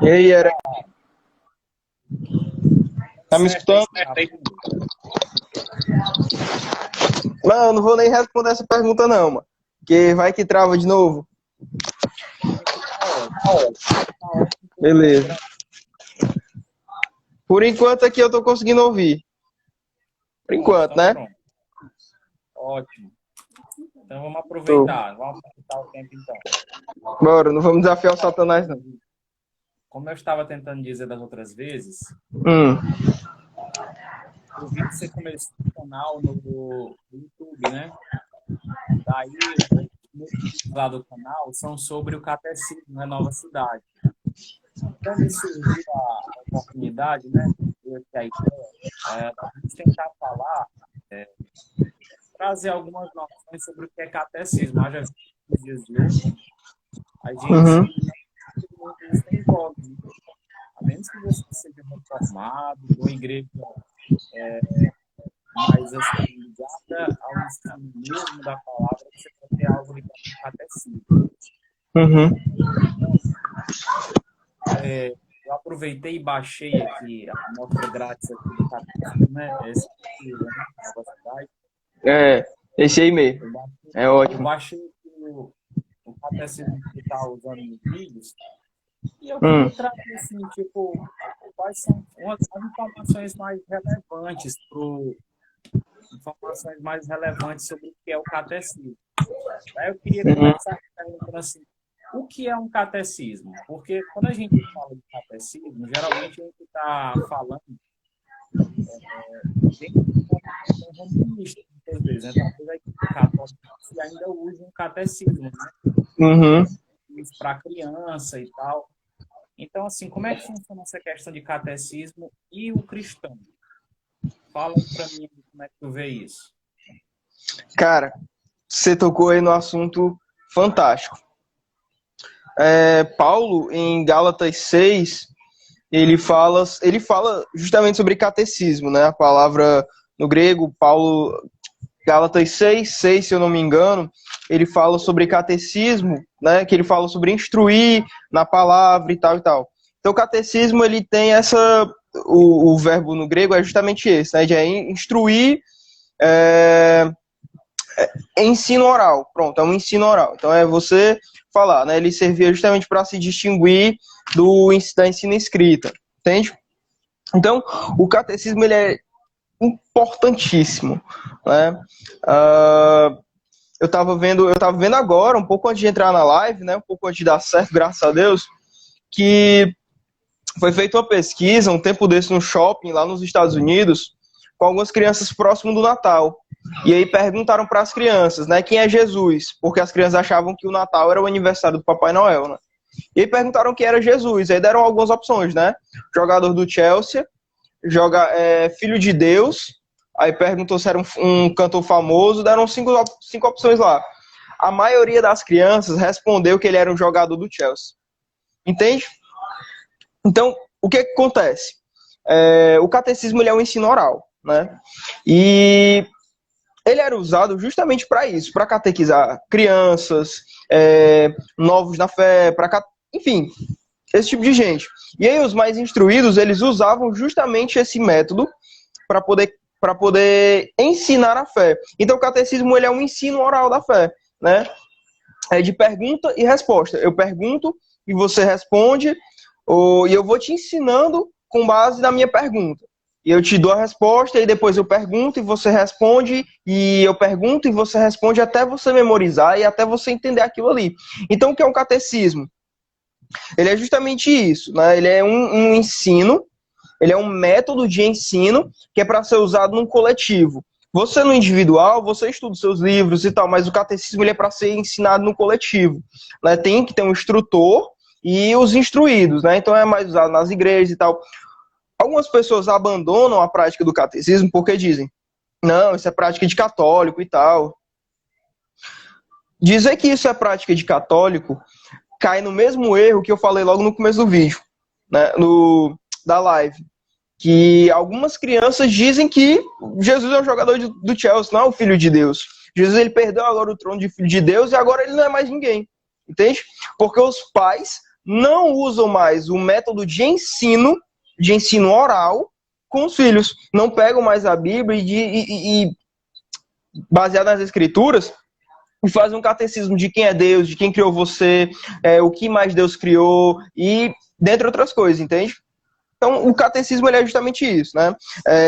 E aí, era. Tá me Certo, escutando? Não, eu não vou nem responder essa pergunta, não, mano. Porque vai que trava de novo. tá ótimo. Tá ótimo, Beleza. Por enquanto aqui eu tô conseguindo ouvir. Por pronto, enquanto, então né? pronto. Ótimo. Então vamos Tô. aproveitar. Vamos aproveitar o tempo então. Bora, não vamos desafiar o Satanás, não. Como eu estava tentando dizer das outras vezes, Hum. eu vi que você começou um canal no YouTube, né? Daí, os vídeos lá do canal são sobre o catecismo na Nova Cidade. Então, me surgiu a oportunidade, né? A ideia, da gente tentar falar, trazer algumas noções sobre o que é catecismo. Haja visto que nos dias de hoje, a Uhum. gente não tem muito isso em voga, né? A menos que você seja reformado, ou igreja mais assim, ligada ao ensino mesmo da palavra, você vai ter algo ligado ao catecismo. Uhum. Então, eu aproveitei e baixei aqui a amostra grátis aqui do catecismo, né? Esse aqui, né? Nova Cidade. É, esse aí mesmo. Eu baixei, É eu ótimo. baixei aqui o catecismo que está usando nos vídeos. E eu Hum. queria trazer, assim, tipo, quais são as informações mais relevantes informações mais relevantes sobre o que é o catecismo. Aí eu queria Uhum. começar perguntando assim, o que é um catecismo? Porque quando a gente fala de catecismo, geralmente a gente está falando dentro de uma visão romanista, muitas vezes, né? Talvez a igreja católica ainda use um catecismo, né? Uhum. Isso para criança e tal. Então, assim, como é que funciona essa questão de catecismo e o cristão? Fala aí para mim como é que tu vê isso. Cara, você tocou aí no assunto fantástico. Paulo, em Gálatas 6, ele fala justamente sobre catecismo, né? A palavra no grego, Paulo, Gálatas 6, se eu não me engano, ele fala sobre catecismo, né? Que ele fala sobre instruir na palavra e tal e tal. Então, o catecismo, ele tem o verbo no grego é justamente esse, né? De instruir, é, ensino oral. Pronto, é um ensino oral. Então, é você falar, né? Ele servia justamente para se distinguir da ensino escrita, entende? Então, o catecismo, ele é importantíssimo, né? Eu tava vendo agora, um pouco antes de entrar na live, né? Um pouco antes de dar certo, graças a Deus, que foi feita uma pesquisa um tempo desse no shopping lá nos Estados Unidos com algumas crianças próximo do Natal. E aí perguntaram para as crianças, né, quem é Jesus? Porque as crianças achavam que o Natal era o aniversário do Papai Noel, né? E aí perguntaram quem era Jesus. Aí deram algumas opções, né? Jogador do Chelsea, filho de Deus. Aí perguntou se era um cantor famoso. Deram cinco opções lá. A maioria das crianças respondeu que ele era um jogador do Chelsea. Entende? Então, o que acontece? O catecismo, ele é um ensino oral, né? E ele era usado justamente para isso, para catequizar crianças, novos na fé, enfim, esse tipo de gente. E aí os mais instruídos, eles usavam justamente esse método para poder ensinar a fé. Então o catecismo, ele é um ensino oral da fé, né? É de pergunta e resposta. Eu pergunto e você responde, e eu vou te ensinando com base na minha pergunta. E eu te dou a resposta, e depois eu pergunto e você responde, e eu pergunto e você responde até você memorizar e até você entender aquilo ali. Então, o que é um catecismo? Ele é justamente isso, né? Ele é um ensino, ele é um método de ensino que é para ser usado num coletivo. Você no individual, você estuda os seus livros e tal, mas o catecismo, ele é para ser ensinado no coletivo, né? Tem que ter um instrutor e os instruídos, né? Então é mais usado nas igrejas e tal. Algumas pessoas abandonam a prática do catecismo porque dizem, não, isso é prática de católico e tal. Dizer que isso é prática de católico cai no mesmo erro que eu falei logo no começo do vídeo, né? Da live. Que algumas crianças dizem que Jesus é um jogador do Chelsea, não é o filho de Deus. Jesus, ele perdeu agora o trono de filho de Deus e agora ele não é mais ninguém. Entende? Porque os pais não usam mais o método de ensino oral com os filhos. Não pegam mais a Bíblia e baseado nas Escrituras, e fazem um catecismo de quem é Deus, de quem criou você, o que mais Deus criou, e dentre outras coisas, entende? Então, o catecismo ele é justamente isso, né?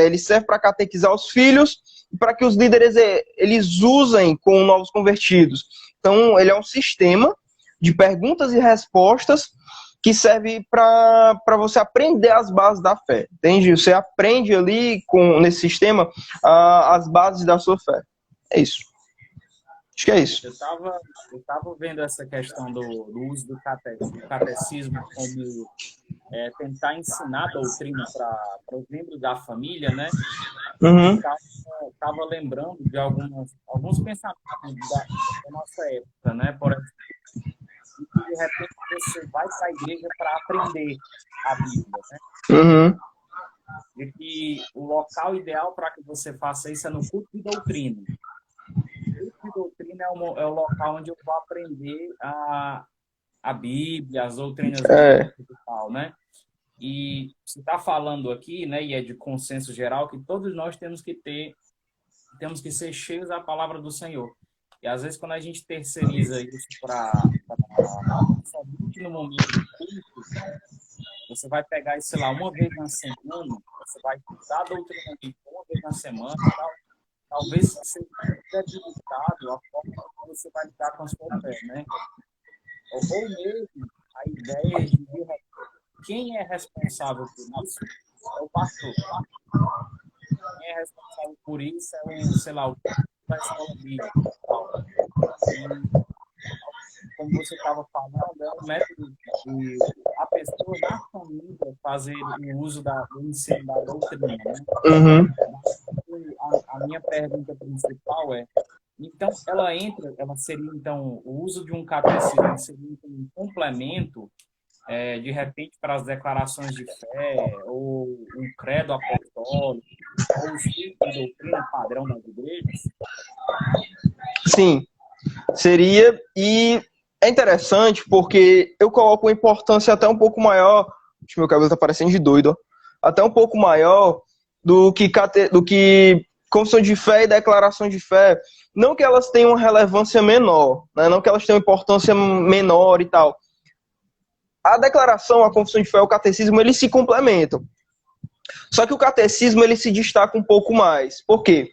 Ele serve para catequizar os filhos, para que os líderes eles usem com novos convertidos. Então, ele é um sistema de perguntas e respostas que serve para você aprender as bases da fé, entende? Você aprende ali, nesse sistema, as bases da sua fé. É isso. Acho que é isso. Eu tava vendo essa questão do uso do catecismo como tentar ensinar a doutrina para os membros da família, né? Uhum. Estava lembrando de alguns pensamentos da nossa época, né? Por exemplo, que de repente você vai para a igreja para aprender a Bíblia, né? Uhum. De que o local ideal para que você faça isso é no culto de doutrina. O culto de doutrina é o local onde eu vou aprender a Bíblia, as doutrinas bíblicas e tal, né? E você está falando aqui, né, e é de consenso geral, que todos nós temos que ser cheios da palavra do Senhor. E às vezes quando a gente terceiriza isso para somente no momento do culto, você vai pegar isso, sei lá, uma vez na semana, você vai estudar a doutrina bíblica uma vez na semana, talvez seja debilitado a forma como você vai lidar com a sua fé, né? Ou mesmo a ideia de quem é responsável por isso é o pastor. Quem é responsável por isso é sei lá, o da escola bíblica. Como você estava falando, é um método de a pessoa na família fazer o uso do ensino da doutrina, né? Uhum. A minha pergunta principal é, então, ela seria, então, o uso de um catecismo seria um complemento, de repente, para as declarações de fé, ou um credo apostólico, ou o espírito de doutrina padrão das igrejas? Sim, seria. E é interessante porque eu coloco uma importância até um pouco maior. Meu cabelo tá parecendo de doido, ó. Até um pouco maior do que confissão de fé e declaração de fé. Não que elas tenham uma relevância menor, né? Não que elas tenham importância menor e tal. A declaração, a confissão de fé e o catecismo, eles se complementam. Só que o catecismo, ele se destaca um pouco mais. Por quê?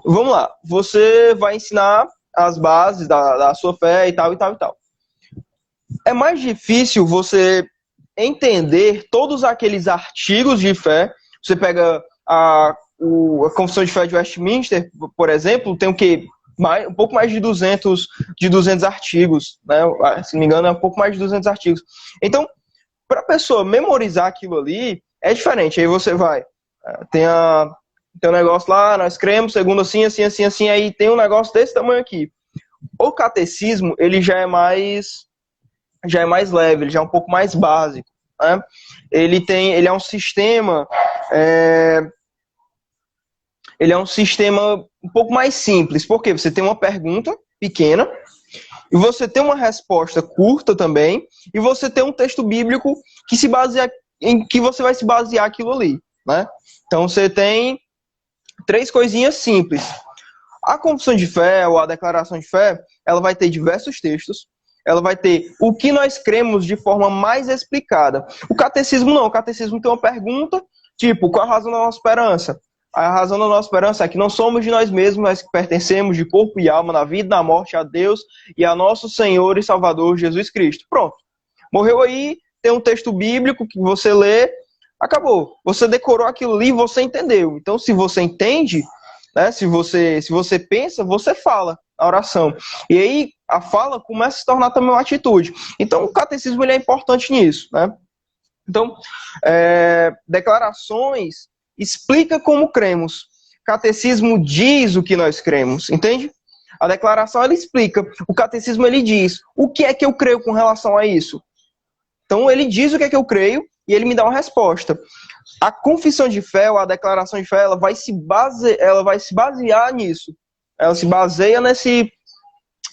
Vamos lá. Você vai ensinar as bases da sua fé e tal, e tal, e tal. É mais difícil você entender todos aqueles artigos de fé. Você pega a Confissão de Fé de Westminster, por exemplo, tem o quê? Um pouco mais de 200 artigos, né? Se não me engano, é um pouco mais de 200 artigos. Então, para a pessoa memorizar aquilo ali, é diferente. Aí você vai, tem um negócio lá, nós cremos, segundo assim, assim, assim, assim, aí tem um negócio desse tamanho aqui. O catecismo, ele já é mais leve, ele já é um pouco mais básico, né? Ele é um sistema um pouco mais simples, porque você tem uma pergunta pequena, e você tem uma resposta curta também, e você tem um texto bíblico que se baseia em que você vai se basear aquilo ali, né? Então você tem 3 coisinhas simples. A confissão de fé ou a declaração de fé, ela vai ter diversos textos, ela vai ter o que nós cremos de forma mais explicada. O catecismo não, o catecismo tem uma pergunta, tipo, qual a razão da nossa esperança? A razão da nossa esperança é que não somos de nós mesmos, mas que pertencemos de corpo e alma, na vida e na morte, a Deus e a nosso Senhor e Salvador Jesus Cristo. Pronto. Morreu aí, tem um texto bíblico que você lê, acabou. Você decorou aquilo ali e você entendeu. Então, se você entende, né, se você pensa, você fala a oração. E aí, a fala começa a se tornar também uma atitude. Então, o catecismo ele é importante nisso, né? Então, declarações explica como cremos. Catecismo diz o que nós cremos, entende? A declaração, ela explica. O catecismo, ele diz o que é que eu creio com relação a isso. Então, ele diz o que é que eu creio e ele me dá uma resposta. A confissão de fé, ou a declaração de fé, ela vai se basear nisso. Ela se baseia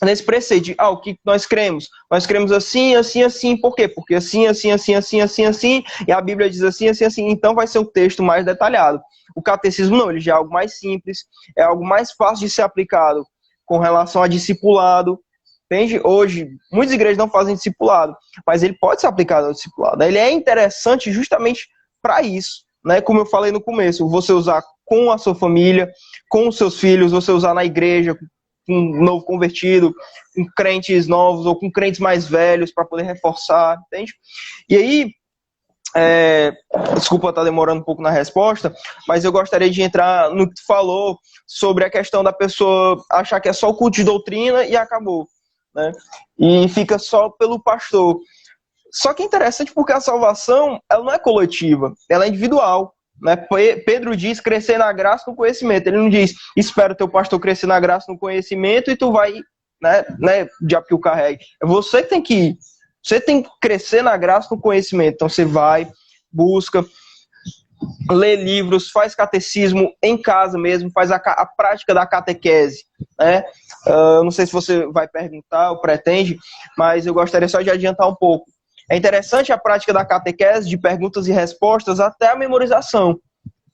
nesse preceito de, o que nós cremos? Nós cremos assim, assim, assim. Por quê? Porque assim, assim, assim, assim, assim, assim, e a Bíblia diz assim, assim, assim. Então vai ser um texto mais detalhado. O catecismo não, ele já é algo mais simples, é algo mais fácil de ser aplicado com relação a discipulado. Entende? Hoje, muitas igrejas não fazem discipulado, mas ele pode ser aplicado ao discipulado. Ele é interessante justamente para isso, né? Como eu falei no começo, você usar com a sua família, com os seus filhos, você usar na igreja, com um novo convertido, com crentes novos ou com crentes mais velhos para poder reforçar, entende? E aí, desculpa estar demorando um pouco na resposta, mas eu gostaria de entrar no que tu falou sobre a questão da pessoa achar que é só o culto de doutrina e acabou, né? E fica só pelo pastor. Só que é interessante porque a salvação, ela não é coletiva, ela é individual, né? Pedro diz crescer na graça e no conhecimento. Ele não diz, espera o teu pastor crescer na graça e no conhecimento e tu vai, né diabo que o carregue. É você que tem que ir. Você tem que crescer na graça e no conhecimento. Então você vai, busca, lê livros, faz catecismo em casa mesmo, faz a prática da catequese, né? Eu não sei se você vai perguntar ou pretende, mas eu gostaria só de adiantar um pouco. É interessante a prática da catequese, de perguntas e respostas, até a memorização.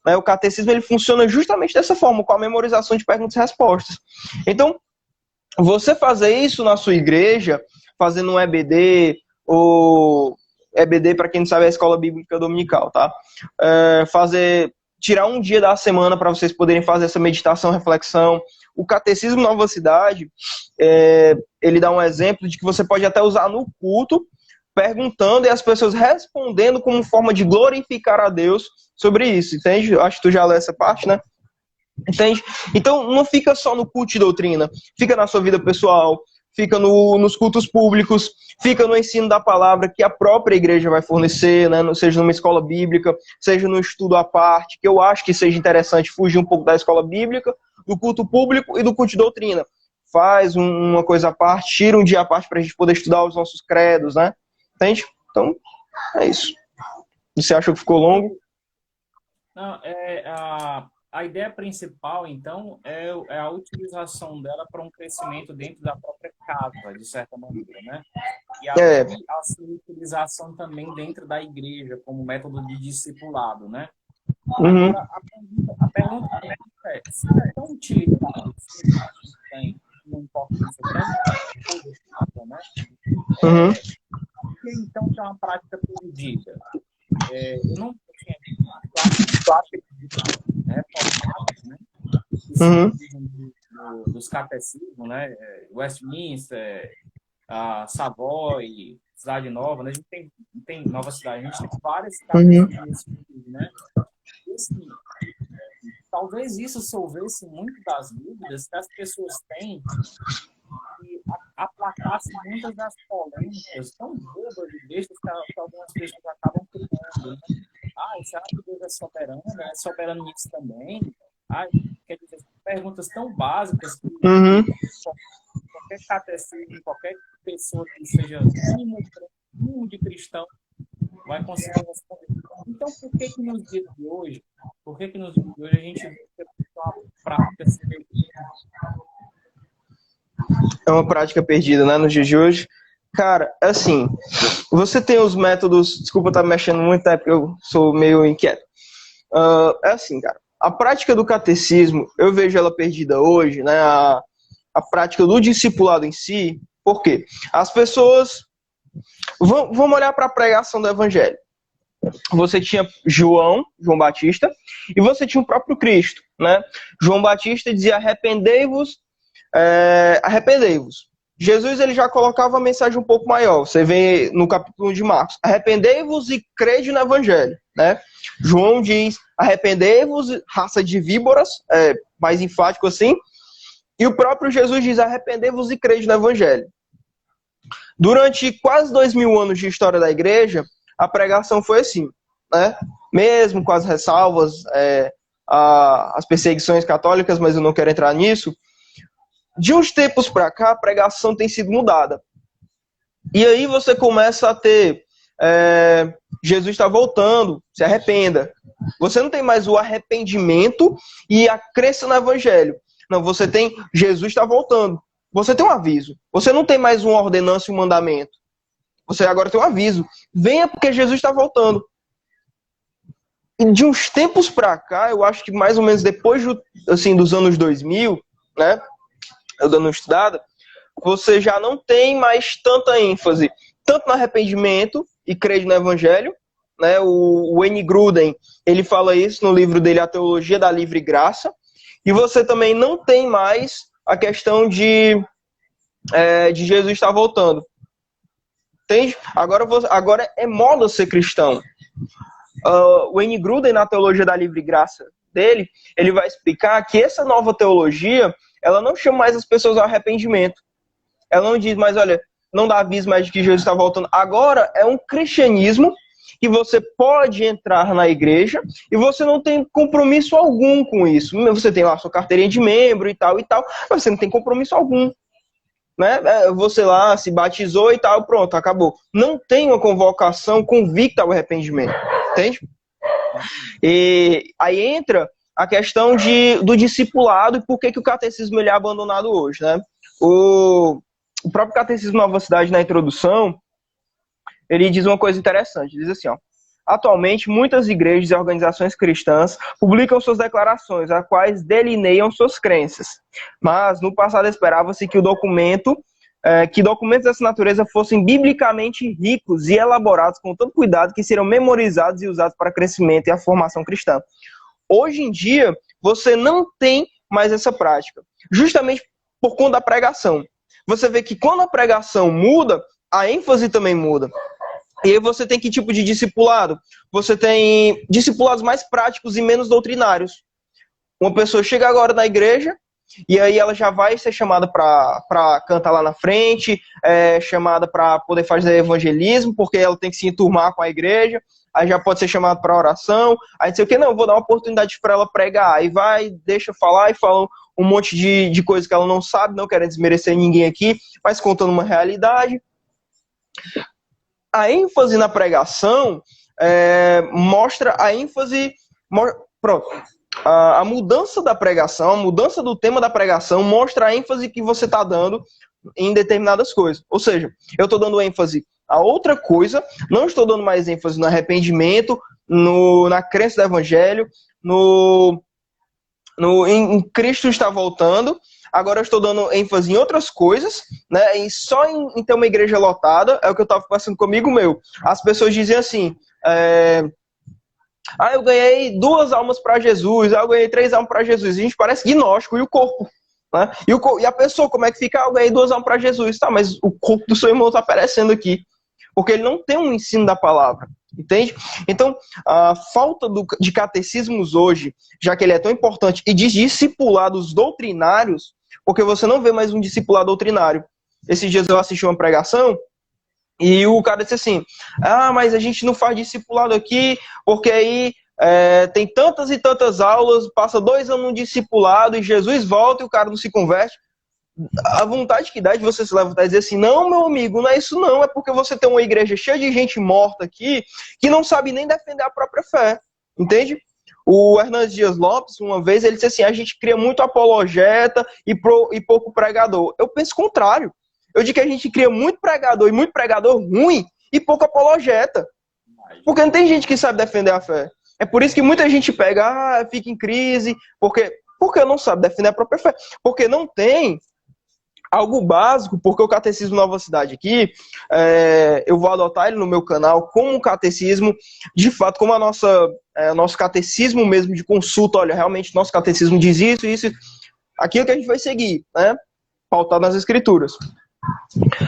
Né? O catecismo ele funciona justamente dessa forma, com a memorização de perguntas e respostas. Então, você fazer isso na sua igreja, fazendo um EBD, ou EBD, para quem não sabe, é a Escola Bíblica Dominical, tá? Tirar um dia da semana para vocês poderem fazer essa meditação, reflexão. O Catecismo Nova Cidade, ele dá um exemplo de que você pode até usar no culto, perguntando e as pessoas respondendo como forma de glorificar a Deus sobre isso, entende? Acho que tu já leu essa parte, né? Entende? Então, não fica só no culto de doutrina, fica na sua vida pessoal, fica nos cultos públicos, fica no ensino da palavra que a própria igreja vai fornecer, né? Seja numa escola bíblica, seja no estudo à parte, que eu acho que seja interessante fugir um pouco da escola bíblica, do culto público e do culto de doutrina. Faz uma coisa à parte, tira um dia à parte para a gente poder estudar os nossos credos, né? Entende? Então, é isso. Você achou que ficou longo? Não, a ideia principal, então, é a utilização dela para um crescimento dentro da própria casa, de certa maneira, né? E a sua utilização também dentro da igreja, como método de discipulado, né? Uhum. Agora, a pergunta é, se é tão utilitário, não importa se é tão né? Uhum. Por que então que é uma prática perdida? Eu não tinha reformados, né? Dos catecismos, né? Westminster, Savoy, Cidade Nova, né? A gente tem Nova Cidade, a gente tem várias catecismos, né? E, assim, talvez isso solvesse muito das dúvidas que as pessoas têm e aplacasse muitas das polêmicas tão bobas e bestas que algumas pessoas acabam criando, né? Será que Deus é soberano? É soberano nisso também? Quer dizer, perguntas tão básicas que qualquer catecismo, qualquer pessoa que seja mínimo de cristão vai conseguir responder. Então, por que nos dias de hoje, a gente vê uma prática semelhante? É uma prática perdida, né, nos dias de hoje. Cara, assim, você tem os métodos... Desculpa estar mexendo muito, porque eu sou meio inquieto. É assim, cara. A prática do catecismo, eu vejo ela perdida hoje, né? A prática do discipulado em si. Por quê? As pessoas... Vamos olhar para a pregação do evangelho. Você tinha João Batista, e você tinha o próprio Cristo, né? João Batista dizia, arrependei-vos. Jesus ele já colocava a mensagem um pouco maior. Você vê no capítulo 1 de Marcos. Arrependei-vos e crede no evangelho, né? João diz, arrependei-vos, raça de víboras, mais enfático assim. E o próprio Jesus diz, arrependei-vos e crede no evangelho. Durante quase 2000 anos de história da igreja, a pregação foi assim, né? Mesmo com as ressalvas, as perseguições católicas, mas eu não quero entrar nisso. De uns tempos para cá, a pregação tem sido mudada. E aí você começa a ter... Jesus está voltando, se arrependa. Você não tem mais o arrependimento e a crença no evangelho. Não, você tem... Jesus está voltando. você tem um aviso. Você não tem mais uma ordenança e um mandamento. Você agora tem um aviso. Venha porque Jesus está voltando. E de uns tempos para cá, eu acho que mais ou menos depois assim, dos anos 2000, né, eu dando uma estudada, você já não tem mais tanta ênfase, tanto no arrependimento e crer no evangelho, né, o Wayne Grudem, ele fala isso no livro dele, A Teologia da Livre Graça, e você também não tem mais a questão de Jesus estar voltando. Entende? Agora é moda ser cristão. O Wayne Grudem, na Teologia da Livre Graça dele, ele vai explicar que essa nova teologia, ela não chama mais as pessoas ao arrependimento. Ela não diz mais, olha, não dá aviso mais de que Jesus está voltando. Agora é um cristianismo que você pode entrar na igreja e você não tem compromisso algum com isso. Você tem lá a sua carteirinha de membro e tal, mas você não tem compromisso algum. Né? Você lá se batizou e tal, pronto, acabou. Não tem uma convocação convicta ao arrependimento. Entende? E aí entra a questão do discipulado e por que o catecismo ele é abandonado hoje. Né? O próprio Catecismo Nova Cidade, na introdução, ele diz uma coisa interessante. Diz assim, ó: atualmente, muitas igrejas e organizações cristãs publicam suas declarações, as quais delineiam suas crenças. Mas, no passado, esperava-se que documentos dessa natureza fossem biblicamente ricos e elaborados com todo cuidado, que seriam memorizados e usados para crescimento e a formação cristã. Hoje em dia, você não tem mais essa prática, justamente por conta da pregação. Você vê que quando a pregação muda, a ênfase também muda. E aí você tem que tipo de discipulado? Você tem discipulados mais práticos e menos doutrinários. Uma pessoa chega agora na igreja e aí ela já vai ser chamada para cantar lá na frente, chamada para poder fazer evangelismo, porque ela tem que se enturmar com a igreja, aí já pode ser chamada para oração, aí diz o que, não, vou dar uma oportunidade para ela pregar, aí vai, deixa falar e fala um monte de coisa que ela não sabe, não querendo desmerecer ninguém aqui, mas contando uma realidade. A ênfase na pregação mostra a ênfase... Pronto. A mudança da pregação, a mudança do tema da pregação mostra a ênfase que você está dando em determinadas coisas. Ou seja, eu estou dando ênfase a outra coisa, não estou dando mais ênfase no arrependimento, na crença do evangelho, em Cristo está voltando. Agora eu estou dando ênfase em outras coisas, né? E só em ter uma igreja lotada, é o que eu estava passando comigo meu. As pessoas dizem assim, eu ganhei 2 almas para Jesus, eu ganhei 3 almas para Jesus. A gente parece gnóstico, e o corpo? Né? E a pessoa, como é que fica? Eu ganhei 2 almas para Jesus. Tá, mas o corpo do seu irmão está aparecendo aqui. Porque ele não tem um ensino da palavra. Entende? Então, a falta de catecismos hoje, já que ele é tão importante, e de discipulados doutrinários, porque você não vê mais um discipulado doutrinário. Esses dias eu assisti uma pregação e o cara disse assim, mas a gente não faz discipulado aqui, porque aí tem tantas e tantas aulas, passa 2 anos no discipulado e Jesus volta e o cara não se converte. A vontade que dá de você se levantar e dizer assim, não, meu amigo, não é isso não, é porque você tem uma igreja cheia de gente morta aqui, que não sabe nem defender a própria fé, entende? O Hernandes Dias Lopes, uma vez, ele disse assim, a gente cria muito apologeta e pouco pregador. Eu penso o contrário. Eu digo que a gente cria muito pregador e muito pregador ruim e pouco apologeta. Porque não tem gente que sabe defender a fé. É por isso que muita gente pega, fica em crise, porque não sabe defender a própria fé. Porque não tem algo básico, porque o Catecismo Nova Cidade aqui, eu vou adotar ele no meu canal como um catecismo, de fato, como nosso catecismo mesmo de consulta, olha, realmente nosso catecismo diz isso, aquilo que a gente vai seguir, né? Pautado nas escrituras.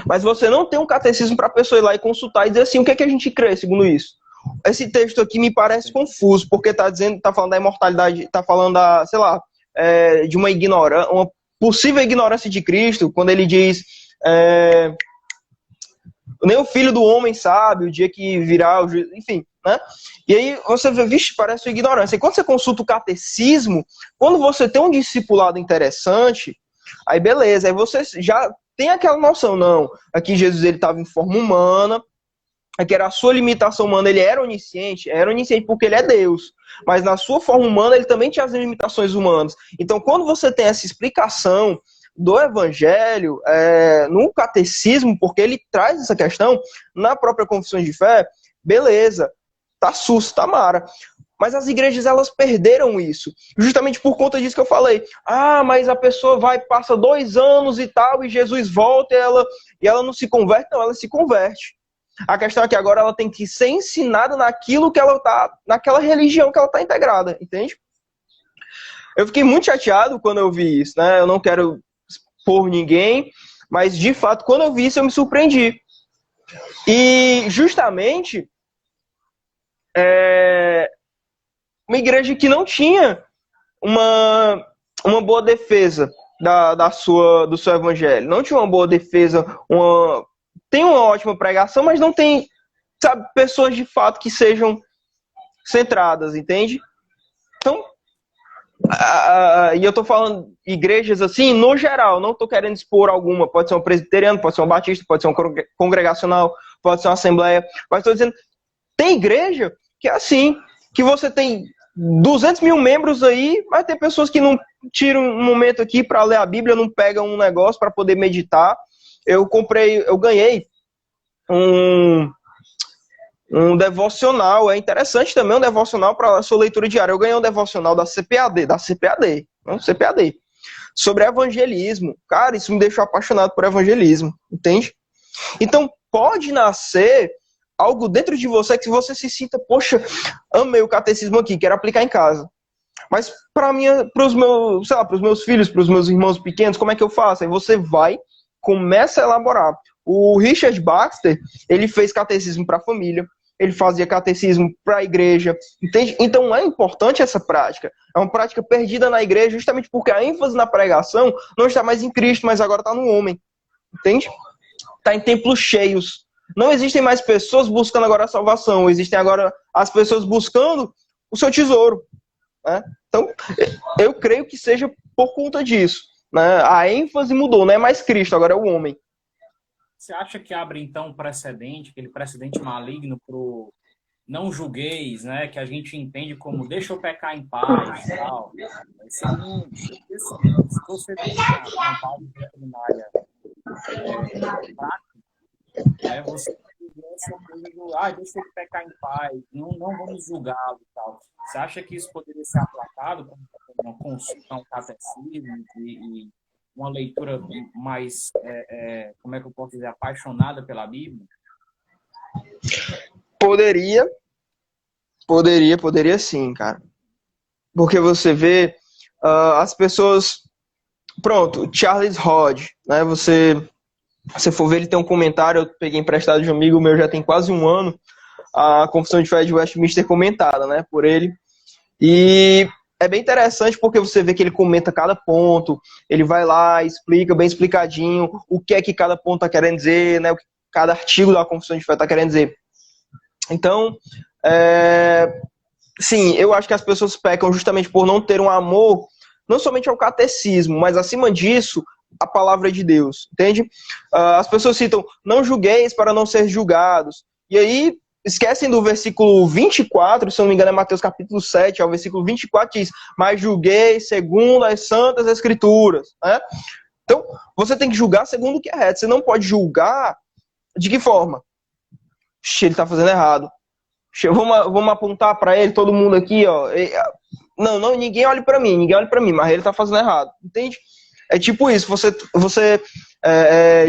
Mas você não tem um catecismo para a pessoa ir lá e consultar e dizer assim, o que é que a gente crê segundo isso? Esse texto aqui me parece confuso, porque está falando da imortalidade, está falando de uma possível ignorância de Cristo, quando ele diz nem o filho do homem sabe o dia que virá o juízo, enfim, né? E aí você vê, vixe, parece uma ignorância. E quando você consulta o catecismo, quando você tem um discipulado interessante, aí beleza, aí você já tem aquela noção, não, aqui Jesus ele estava em forma humana, aqui era a sua limitação humana, ele era onisciente porque ele é Deus, mas na sua forma humana ele também tinha as limitações humanas. Então quando você tem essa explicação do evangelho, no catecismo, porque ele traz essa questão na própria confissão de fé, beleza, tá sus, tá mara. Mas as igrejas, elas perderam isso. Justamente por conta disso que eu falei. Mas a pessoa passa 2 anos e tal, e Jesus volta e ela não se converte. Não, ela se converte. A questão é que agora ela tem que ser ensinada naquilo que ela tá, naquela religião que ela tá integrada, entende? Eu fiquei muito chateado quando eu vi isso, né? Eu não quero expor ninguém, mas de fato, quando eu vi isso, eu me surpreendi. E justamente uma igreja que não tinha uma boa defesa do seu evangelho, não tinha uma boa defesa, tem uma ótima pregação, mas não tem, sabe, pessoas de fato que sejam centradas, entende? Então, e eu tô falando igrejas assim, no geral, não tô querendo expor alguma, pode ser um presbiteriano, pode ser um batista, pode ser um congregacional, pode ser uma assembleia, mas tô dizendo, tem igreja que é assim, que você tem 200 mil membros aí, mas tem pessoas que não tiram um momento aqui para ler a Bíblia, não pegam um negócio para poder meditar. Eu ganhei um devocional, é interessante também um devocional para a sua leitura diária. Eu ganhei um devocional da CPAD, sobre evangelismo. Cara, isso me deixou apaixonado por evangelismo, entende? Então, pode nascer algo dentro de você que você se sinta, poxa, amei o catecismo aqui, quero aplicar em casa. Mas para os meus filhos, para os meus irmãos pequenos, como é que eu faço? Aí você começa a elaborar. O Richard Baxter, ele fez catecismo para a família, ele fazia catecismo para a igreja, entende? Então é importante essa prática. É uma prática perdida na igreja, justamente porque a ênfase na pregação não está mais em Cristo, mas agora está no homem, entende? Está em templos cheios. Não existem mais pessoas buscando agora a salvação, existem agora as pessoas buscando o seu tesouro, né? Então, eu creio que seja por conta disso, né? A ênfase mudou, não é mais Cristo, agora é o homem. Você acha que abre, então, um precedente, aquele precedente maligno pro não julgueis, né? Que a gente entende como deixa eu pecar em paz e tal. Se você tem uma base doutrinária prática, você essa coisa do deixa ele pecar em paz, não vamos julgá-lo e tal. Você acha que isso poderia ser aplacado com uma consulta, um catecismo e uma leitura mais, como é que eu posso dizer, apaixonada pela Bíblia? Poderia sim, cara. Porque você vê as pessoas... Pronto, Charles Hodge, né? Você for ver, ele tem um comentário, eu peguei emprestado de um amigo meu, já tem quase 1 ano, a Confissão de Fé de Westminster comentada, né, por ele. E é bem interessante porque você vê que ele comenta cada ponto, ele vai lá, explica bem explicadinho o que é que cada ponto está querendo dizer, né, o que cada artigo da Confissão de Fé está querendo dizer. Então, sim, eu acho que as pessoas pecam justamente por não ter um amor, não somente ao catecismo, mas acima disso, a palavra de Deus, entende? As pessoas citam, não julgueis para não ser julgados. E aí, esquecem do versículo 24, se não me engano é Mateus capítulo 7, ao versículo 24 diz, mas julgueis segundo as santas escrituras, né? Então, você tem que julgar segundo o que é reto. Você não pode julgar de que forma? Ele está fazendo errado. Vamos apontar para ele, todo mundo aqui, ó. Não, ninguém olhe para mim, mas ele está fazendo errado, entende? É tipo isso, você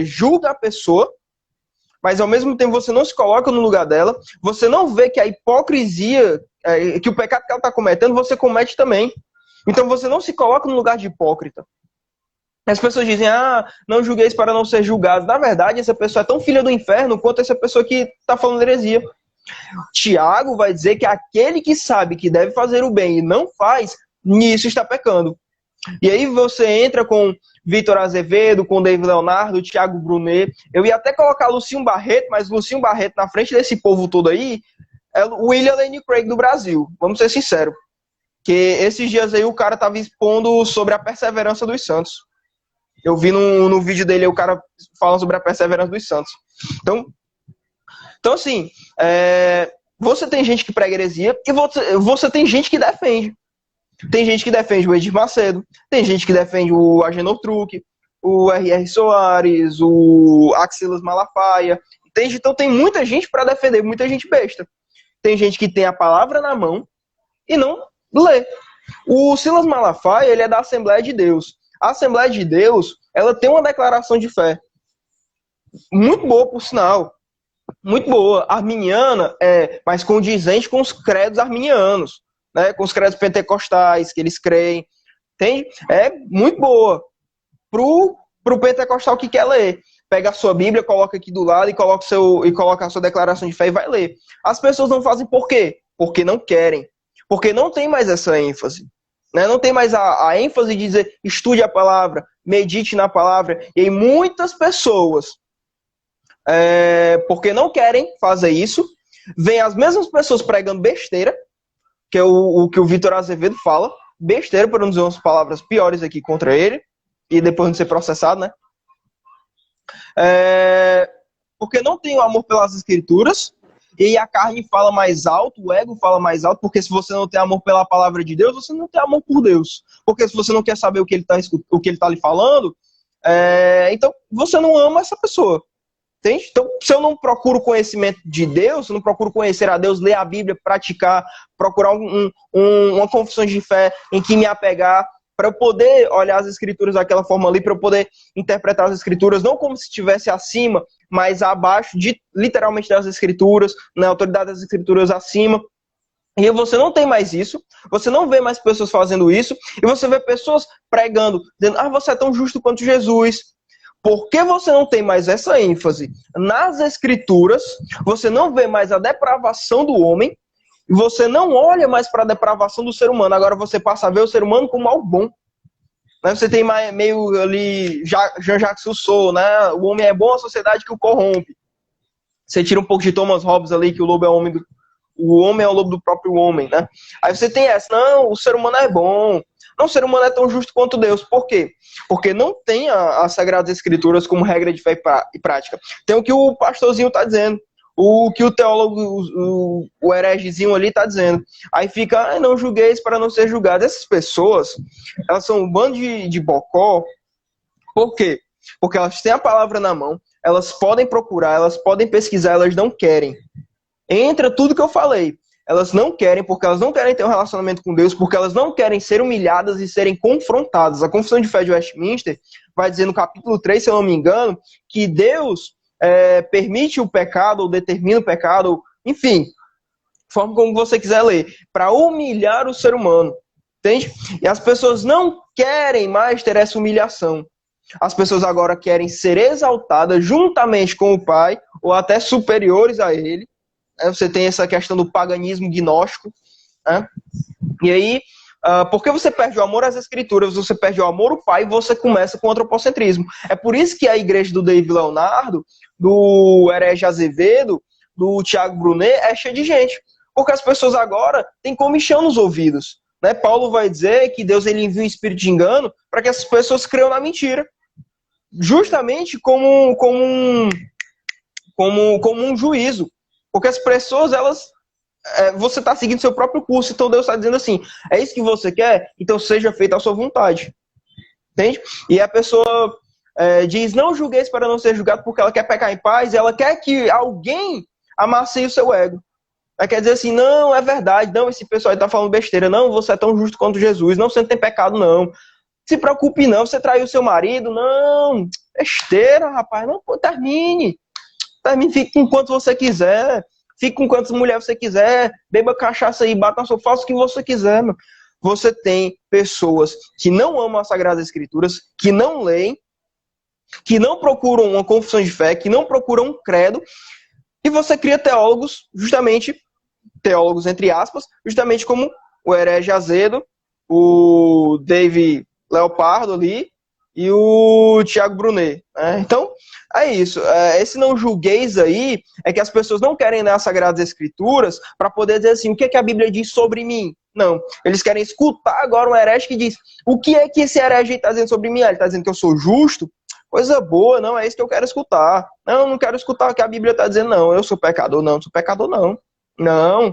julga a pessoa, mas ao mesmo tempo você não se coloca no lugar dela, você não vê que a hipocrisia, que o pecado que ela está cometendo, você comete também. Então você não se coloca no lugar de hipócrita. As pessoas dizem, não julgueis para não ser julgados. Na verdade, essa pessoa é tão filha do inferno quanto essa pessoa que está falando heresia. Tiago vai dizer que aquele que sabe que deve fazer o bem e não faz, nisso está pecando. E aí você entra com Vitor Azevedo, com David Leonardo, Thiago Brunet. Eu ia até colocar Lucinho Barreto, mas Lucinho Barreto na frente desse povo todo aí é o William Lane Craig do Brasil. Vamos ser sinceros. Que esses dias aí o cara estava expondo sobre a perseverança dos santos. Eu vi no vídeo dele o cara falando sobre a perseverança dos santos. Então assim, você tem gente que prega heresia e você tem gente que defende. Tem gente que defende o Edir Macedo, tem gente que defende o Agenor Truque, o R.R. Soares, o Axilas Malafaia, entende? Então tem muita gente para defender, muita gente besta. Tem gente que tem a palavra na mão e não lê. O Silas Malafaia, ele é da Assembleia de Deus. A Assembleia de Deus, ela tem uma declaração de fé muito boa, por sinal. Muito boa. Arminiana, mas condizente com os credos arminianos, né? Com os credos pentecostais que eles creem. Tem? É muito boa. Pro pentecostal que quer ler. Pega a sua Bíblia, coloca aqui do lado e coloca a sua declaração de fé e vai ler. As pessoas não fazem por quê? Porque não querem. Porque não tem mais essa ênfase. Né? Não tem mais a ênfase de dizer estude a palavra, medite na palavra. E aí muitas pessoas, porque não querem fazer isso, vem as mesmas pessoas pregando besteira, que é o que o Vitor Azevedo fala, besteira, para não dizer umas palavras piores aqui contra ele, e depois não ser processado, né? Porque não tem o amor pelas escrituras, e a carne fala mais alto, o ego fala mais alto, porque se você não tem amor pela palavra de Deus, você não tem amor por Deus. Porque se você não quer saber o que ele está lhe falando, então você não ama essa pessoa. Entende? Então, se eu não procuro conhecimento de Deus, se eu não procuro conhecer a Deus, ler a Bíblia, praticar, procurar uma confissão de fé em que me apegar, para eu poder olhar as escrituras daquela forma ali, para eu poder interpretar as escrituras, não como se estivesse acima, mas abaixo, literalmente das escrituras, na autoridade das escrituras acima. E você não tem mais isso, você não vê mais pessoas fazendo isso, e você vê pessoas pregando, dizendo, você é tão justo quanto Jesus. Porque você não tem mais essa ênfase nas escrituras, você não vê mais a depravação do homem, e você não olha mais para a depravação do ser humano. Agora você passa a ver o ser humano como algo bom. Você tem meio ali Jean-Jacques Rousseau, né? O homem é bom, a sociedade que o corrompe. Você tira um pouco de Thomas Hobbes ali, que o homem é o lobo do próprio homem, né? Aí você tem essa, não, o ser humano é bom. Não, o ser humano é tão justo quanto Deus. Por quê? Porque não tem as Sagradas Escrituras como regra de fé e prática. Tem o que o pastorzinho está dizendo. O que o teólogo, o heregezinho ali está dizendo. Aí fica, não julgueis para não ser julgado. Essas pessoas, elas são um bando de bocó. Por quê? Porque elas têm a palavra na mão, elas podem procurar, elas podem pesquisar, elas não querem. Entra tudo que eu falei. Elas não querem, porque elas não querem ter um relacionamento com Deus, porque elas não querem ser humilhadas e serem confrontadas. A Confissão de Fé de Westminster vai dizer no capítulo 3, se eu não me engano, que Deus permite o pecado, ou determina o pecado, ou, enfim, forma como você quiser ler, para humilhar o ser humano. Entende? E as pessoas não querem mais ter essa humilhação. As pessoas agora querem ser exaltadas juntamente com o Pai, ou até superiores a Ele. Você tem essa questão do paganismo gnóstico, né? E aí, porque você perde o amor às escrituras, você perde o amor ao Pai e você começa com o antropocentrismo. É por isso que a igreja do David Leonardo, do Herege Azevedo, do Tiago Brunet, é cheia de gente. Porque as pessoas agora têm comichão nos ouvidos, né? Paulo vai dizer que Deus ele envia um espírito de engano para que essas pessoas creiam na mentira. Justamente como um juízo. Porque as pessoas, você está seguindo seu próprio curso, então Deus está dizendo assim, é isso que você quer? Então seja feita a sua vontade. Entende? E a pessoa diz, não julgueis para não ser julgado, porque ela quer pecar em paz, e ela quer que alguém amasseie o seu ego. Ela quer dizer assim, não, é verdade, não, esse pessoal aí está falando besteira, não, você é tão justo quanto Jesus, não, você não tem pecado, não. Se preocupe não, você traiu seu marido, não, besteira, rapaz, não, termine, fique com quanto você quiser, fique com quantas mulheres você quiser, beba cachaça aí, bata na sua faça o que você quiser, meu. Você tem pessoas que não amam as Sagradas Escrituras, que não leem, que não procuram uma confissão de fé, que não procuram um credo, e você cria teólogos, justamente, teólogos entre aspas, justamente como o Herege Azedo, o David Leopardo ali, e o Tiago Brunet. Né? Então, é isso. Esse não julgueis aí é que as pessoas não querem ler as Sagradas Escrituras para poder dizer assim, o que é que a Bíblia diz sobre mim? Não. Eles querem escutar agora um herege que diz, o que é que esse herege está dizendo sobre mim? Ele está dizendo que eu sou justo? Coisa boa, não é isso que eu quero escutar. Não quero escutar o que a Bíblia está dizendo, não. Eu sou pecador, não. Sou pecador, não. Não.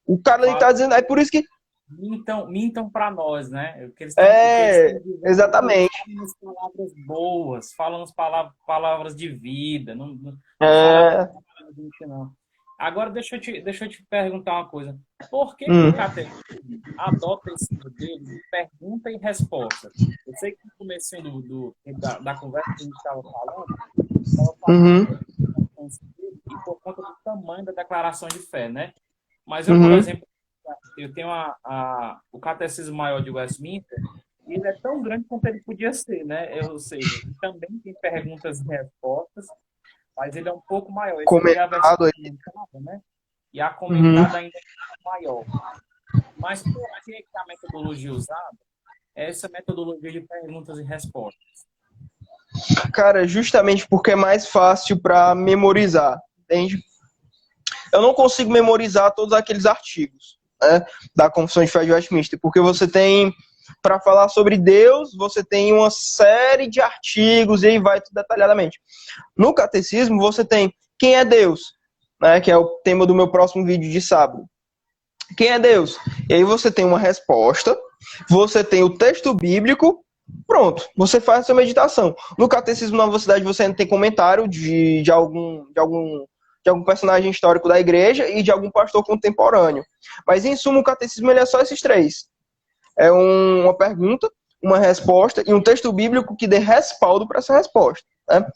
O cara está dizendo, é por isso que mintam para nós, né? O que eles É, estão dizendo é que eles exatamente. falam as palavras boas, falam as palavras de vida, não fala É, com a gente, não. Agora, deixa eu te perguntar uma coisa. Por que o hum, catecismo adota esse modelo de pergunta e resposta? Eu sei que no começo da conversa que a gente estava falando uhum, e por conta do tamanho da declaração de fé, né? Mas eu, por uhum. exemplo, eu tenho o Catecismo Maior de Westminster, e ele é tão grande quanto ele podia ser, né? Ou seja, ele também tem perguntas e respostas, mas ele é um pouco maior. Esse aqui é a versão Comentado aí. comentada, né? E a Uhum. comentada ainda é um pouco maior. Mas por que a metodologia usada é essa metodologia de perguntas e respostas? Cara, justamente porque é mais fácil para memorizar, entende? Eu não consigo memorizar todos aqueles artigos, né, da Confissão de Fé de Westminster, porque você tem, para falar sobre Deus, você tem uma série de artigos e aí vai tudo detalhadamente. No catecismo, você tem quem é Deus, né, que é o tema do meu próximo vídeo de sábado. Quem é Deus? E aí você tem uma resposta, você tem o texto bíblico, pronto, você faz a sua meditação. No Catecismo Nova Cidade você ainda tem comentário de algum personagem histórico da igreja e de algum pastor contemporâneo. Mas em suma o catecismo ele é só esses três. É uma pergunta, uma resposta e um texto bíblico que dê respaldo para essa resposta, né?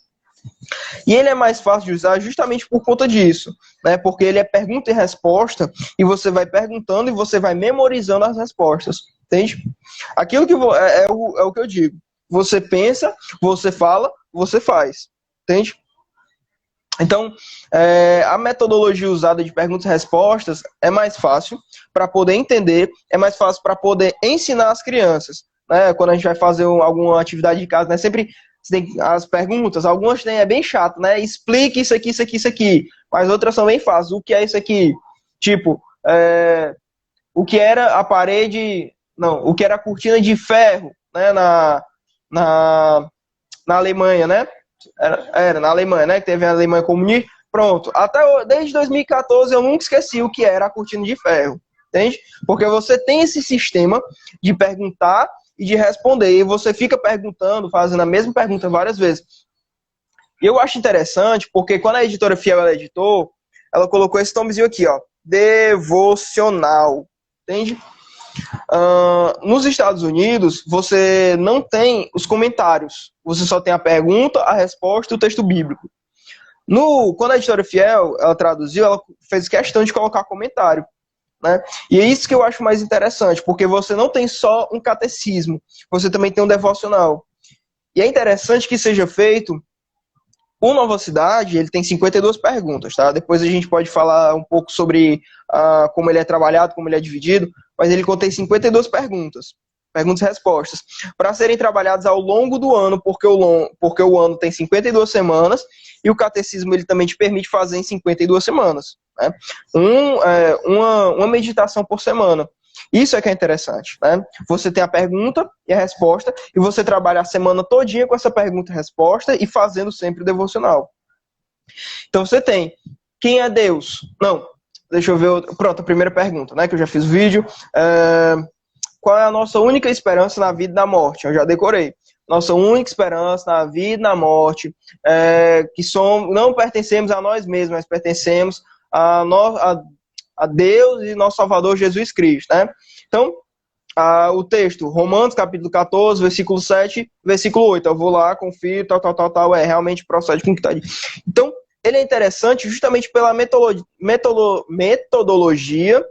E ele é mais fácil de usar justamente por conta disso, né? Porque ele é pergunta e resposta, e você vai perguntando e você vai memorizando as respostas, entende? Aquilo que é o que eu digo. Você pensa, você fala, você faz, entende? Então, a metodologia usada de perguntas e respostas é mais fácil para poder entender, é mais fácil para poder ensinar as crianças, né? Quando a gente vai fazer alguma atividade de casa, né? Sempre tem as perguntas, algumas tem, é bem chato, né? Explique isso aqui, isso aqui, isso aqui. Mas outras são bem fáceis. O que é isso aqui? Tipo, o que era a parede. Não, o que era a cortina de ferro, né? Na, na Alemanha, né? Era na Alemanha, né? Que teve a Alemanha comunista. Pronto. Desde 2014 eu nunca esqueci o que era a cortina de ferro. Entende? Porque você tem esse sistema de perguntar e de responder. E você fica perguntando, fazendo a mesma pergunta várias vezes. E eu acho interessante, porque quando a editora Fiel ela editou, ela colocou esse nomezinho aqui, ó. Devocional. Entende? Nos Estados Unidos, você não tem os comentários. Você só tem a pergunta, a resposta e o texto bíblico. Quando a editora Fiel ela traduziu, ela fez questão de colocar comentário. Né? E é isso que eu acho mais interessante, porque você não tem só um catecismo, você também tem um devocional. E é interessante que seja feito. O Nova Cidade, ele tem 52 perguntas, tá? Depois a gente pode falar um pouco sobre como ele é trabalhado, como ele é dividido, mas ele contém 52 perguntas e respostas, para serem trabalhadas ao longo do ano, porque o ano tem 52 semanas, e o catecismo ele também te permite fazer em 52 semanas. Né? Uma meditação por semana. Isso é que é interessante, né? Você tem a pergunta e a resposta, e você trabalha a semana todinha com essa pergunta e resposta e fazendo sempre o devocional. Então você tem, quem é Deus? Não, deixa eu ver, pronto, a primeira pergunta, né, que eu já fiz o vídeo. Qual é a nossa única esperança na vida e na morte? Eu já decorei. Nossa única esperança na vida e na morte, que não pertencemos a nós mesmos, mas pertencemos a Deus e nosso Salvador Jesus Cristo, né? Então, o texto, Romanos, capítulo 14, versículo 7, versículo 8. Eu vou lá, confiro, tal, realmente procede com o que está ali. Então, ele é interessante justamente pela metodologia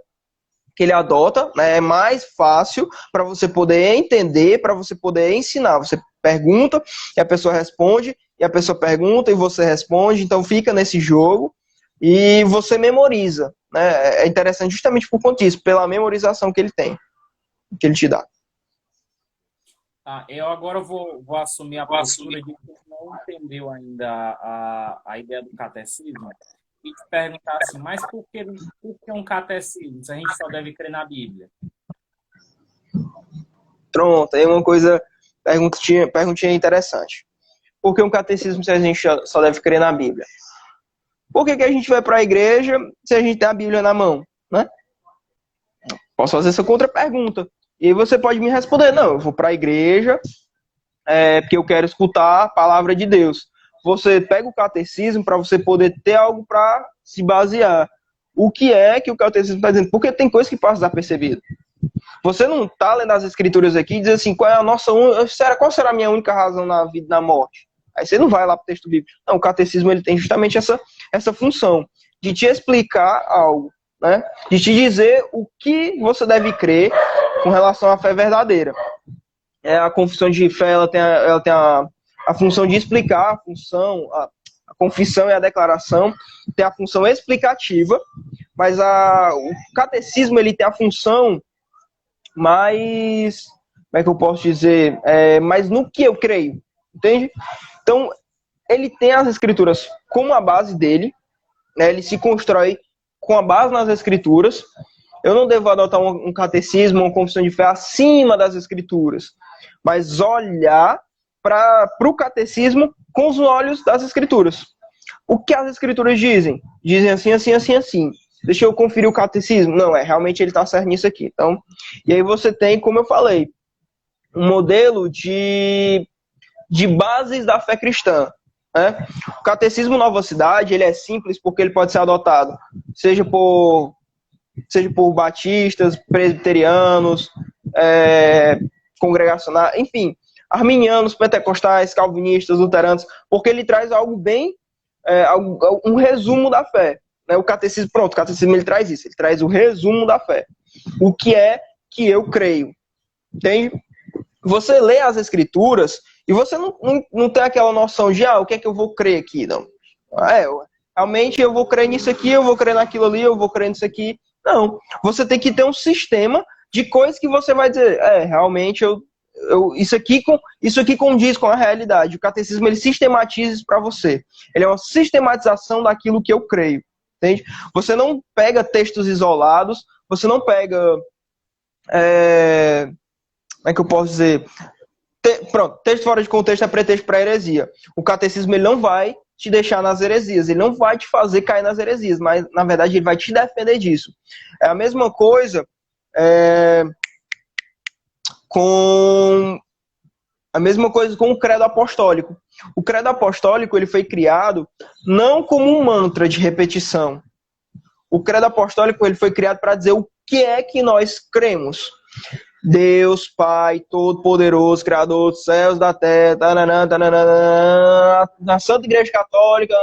que ele adota, né? É mais fácil para você poder entender, para você poder ensinar. Você pergunta e a pessoa responde, e a pessoa pergunta e você responde, então fica nesse jogo e você memoriza. Né? É interessante justamente por conta disso, pela memorização que ele tem, que ele te dá. Eu agora vou assumir a postura de quem não entendeu ainda a ideia do catecismo e te perguntar assim, mas por que um catecismo se a gente só deve crer na Bíblia? Pronto, aí uma coisa, perguntinha interessante. Por que um catecismo se a gente só deve crer na Bíblia? Por que a gente vai para a igreja se a gente tem a Bíblia na mão? Né? Posso fazer essa contra-pergunta. E aí você pode me responder, não, eu vou para a igreja porque eu quero escutar a palavra de Deus. Você pega o catecismo para você poder ter algo para se basear. O que é que o catecismo está dizendo? Porque tem coisas que passam desapercebido. Você não está lendo as escrituras aqui e diz assim, qual será a minha única razão na vida e na morte? Aí você não vai lá para o texto bíblico. Não, o catecismo ele tem justamente essa função de te explicar algo, né? De te dizer o que você deve crer com relação à fé verdadeira. A confissão de fé ela tem a função de explicar, a confissão e a declaração tem a função explicativa, mas o catecismo ele tem a função mais, como é que eu posso dizer, mais no que eu creio, entende? Então, ele tem as escrituras como a base dele, né? Ele se constrói com a base nas escrituras. Eu não devo adotar um catecismo, uma confissão de fé acima das escrituras, mas olhar para o catecismo com os olhos das escrituras. O que as escrituras dizem? Dizem assim, assim, assim, assim. Deixa eu conferir o catecismo. Não, realmente ele está certo nisso aqui. Então, e aí você tem, como eu falei, um modelo de bases da fé cristã. Né? O catecismo Nova Cidade, ele é simples porque ele pode ser adotado, seja por batistas, presbiterianos, congregacionais, enfim, arminianos, pentecostais, calvinistas, luteranos, porque ele traz algo bem, um resumo da fé. Né? O catecismo ele traz isso, ele traz o resumo da fé. O que é que eu creio? Entende? Você lê as escrituras e você não tem aquela noção de, o que é que eu vou crer aqui, não. Realmente eu vou crer nisso aqui, eu vou crer naquilo ali, eu vou crer nisso aqui. Não, você tem que ter um sistema de coisas que você vai dizer, realmente isso aqui condiz com a realidade. O catecismo ele sistematiza isso para você. Ele é uma sistematização daquilo que eu creio, entende? Você não pega textos isolados, você não pega, como é que eu posso dizer? Texto fora de contexto é pretexto para heresia. O catecismo ele não vai te deixar nas heresias, ele não vai te fazer cair nas heresias, mas na verdade ele vai te defender disso. É a mesma coisa com o credo apostólico. O credo apostólico ele foi criado não como um mantra de repetição. O credo apostólico ele foi criado para dizer o que é que nós cremos. Deus, Pai, Todo-Poderoso, Criador dos céus, da terra, na Santa Igreja Católica,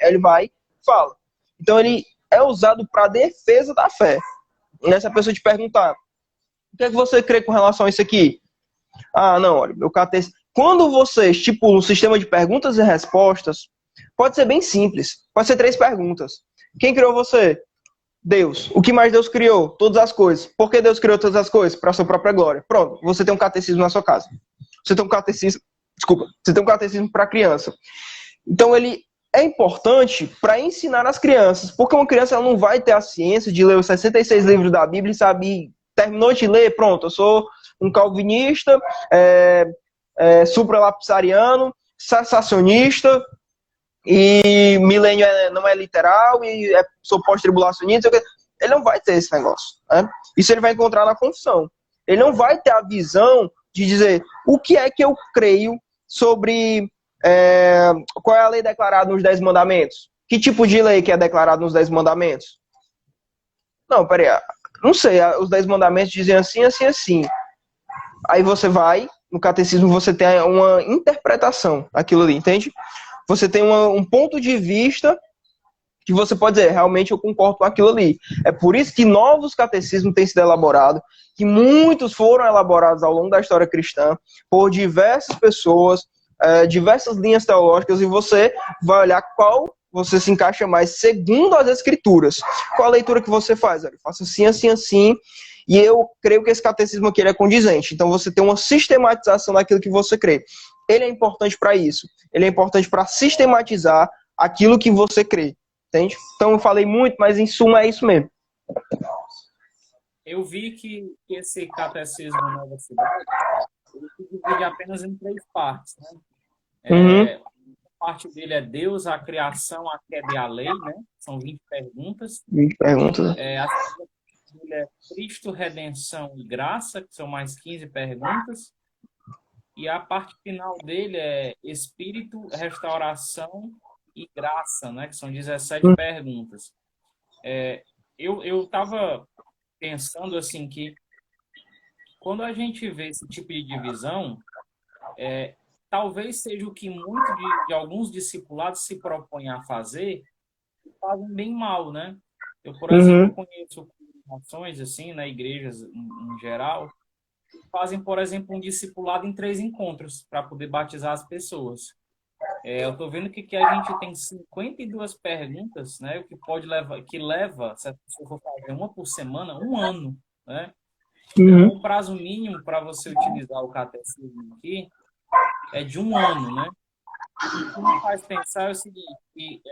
ele vai e fala. Então ele é usado para defesa da fé. E essa pessoa te perguntar, o que é que você crê com relação a isso aqui? Não, olha, meu catecismo. Quando você estipula um sistema de perguntas e respostas, pode ser bem simples. Pode ser 3 perguntas. Quem criou você? Deus. O que mais Deus criou? Todas as coisas. Por que Deus criou todas as coisas? Para a sua própria glória. Pronto, você tem um catecismo na sua casa. Você tem um catecismo para criança. Então ele é importante para ensinar as crianças, porque uma criança ela não vai ter a ciência de ler os 66 livros da Bíblia e saber, terminou de ler, pronto, eu sou um calvinista, supralapsariano, cessacionista, e milênio não é literal, e sou pós-tribulacionista. Ele não vai ter esse negócio. Né? Isso ele vai encontrar na confissão. Ele não vai ter a visão de dizer o que é que eu creio sobre qual é a lei declarada nos 10 mandamentos. Que tipo de lei que é declarada nos 10 mandamentos? Não, peraí, não sei, os 10 mandamentos dizem assim, assim, assim. Aí você vai, no catecismo você tem uma interpretação daquilo ali, entende? Você tem um ponto de vista que você pode dizer, realmente eu concordo com aquilo ali. É por isso que novos catecismos têm sido elaborados, que muitos foram elaborados ao longo da história cristã, por diversas pessoas, diversas linhas teológicas, e você vai olhar qual você se encaixa mais segundo as escrituras. Qual a leitura que você faz? Eu faço assim, assim, assim, e eu creio que esse catecismo aqui ele é condizente. Então você tem uma sistematização daquilo que você crê. Ele é importante para isso. Ele é importante para sistematizar aquilo que você crê. Entende? Então eu falei muito, mas em suma é isso mesmo. Eu vi que esse catecismo Nova Cidade ele se divide apenas em 3 partes. Né? A parte dele é Deus, a criação, a queda e a lei. Né? São 20 perguntas. 20 perguntas. A segunda dele é Cristo, Redenção e Graça, que são mais 15 perguntas. E a parte final dele é Espírito, Restauração e Graça, né? Que são 17 perguntas. Eu estava pensando assim que quando a gente vê esse tipo de divisão, talvez seja o que muitos de alguns discipulados se propõem a fazer e fazem bem mal, né? Eu, por exemplo, conheço congregações assim, na igrejas em geral, que fazem, por exemplo, um discipulado em 3 encontros para poder batizar as pessoas. Eu estou vendo que a gente tem 52 perguntas, né? O que pode levar, se a pessoa for fazer uma por semana, um ano, né? Então, o prazo mínimo para você utilizar o catecismo aqui é de 1 ano, né? O que me faz pensar é o seguinte, que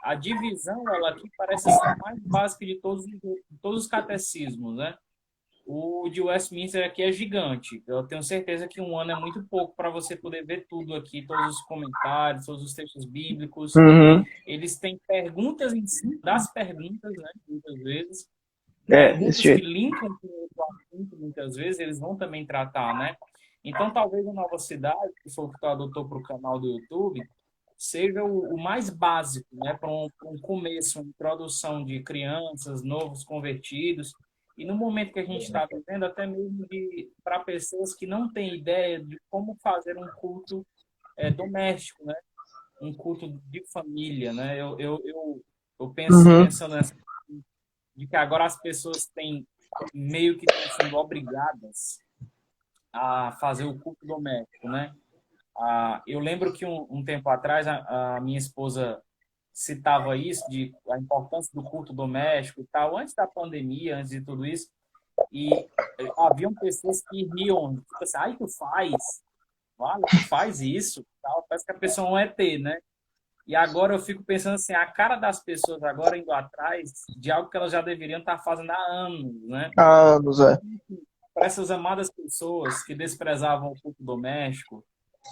a divisão, ela aqui parece ser a mais básica de todos os catecismos, né? O de Westminster aqui é gigante. Eu tenho certeza que 1 ano é muito pouco para você poder ver tudo aqui, todos os comentários, todos os textos bíblicos. Eles têm perguntas em cima das perguntas, né? Muitas vezes. Perguntas que linkam com o assunto, muitas vezes, eles vão também tratar, né? Então, talvez a Nova Cidade, que foi o que tu adotou para o canal do YouTube, seja o mais básico, né? Para um começo, uma introdução de crianças, novos convertidos. E no momento que a gente está vivendo, até mesmo para pessoas que não têm ideia de como fazer um culto doméstico, né? Um culto de família, né? Eu pensando nessa, de que agora as pessoas têm meio que estão sendo obrigadas a fazer o culto doméstico, né? Eu lembro que um tempo atrás a minha esposa citava isso, de a importância do culto doméstico e tal, antes da pandemia, antes de tudo isso, e haviam pessoas que riam, tipo assim, ai, tu faz isso, tal, parece que a pessoa é um ET, né? E agora eu fico pensando assim, a cara das pessoas agora indo atrás de algo que elas já deveriam estar fazendo há anos, né? Há anos, Para essas amadas pessoas que desprezavam o culto doméstico,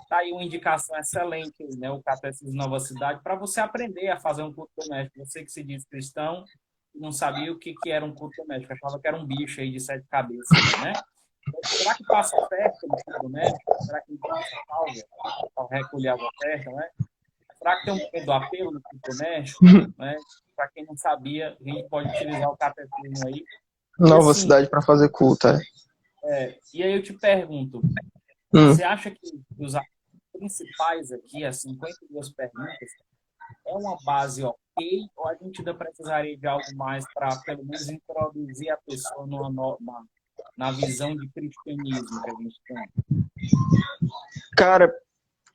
tá aí uma indicação excelente, né? O Catecismo Nova Cidade, para você aprender a fazer um culto doméstico. Você que se diz cristão, não sabia o que era um culto doméstico, achava que era um bicho aí de 7 cabeças, né? Será que passa oferta no culto doméstico? Será que passa salva ao recolher a oferta, né? Será que tem um momento do apelo no culto doméstico? Né? Para quem não sabia, a gente pode utilizar o catecismo aí. Nova Cidade para fazer culto, E aí eu te pergunto, você acha que os principais aqui, as 52 perguntas, é uma base ok, ou a gente ainda precisaria de algo mais para, pelo menos, introduzir a pessoa na visão de cristianismo que a gente tem? Cara,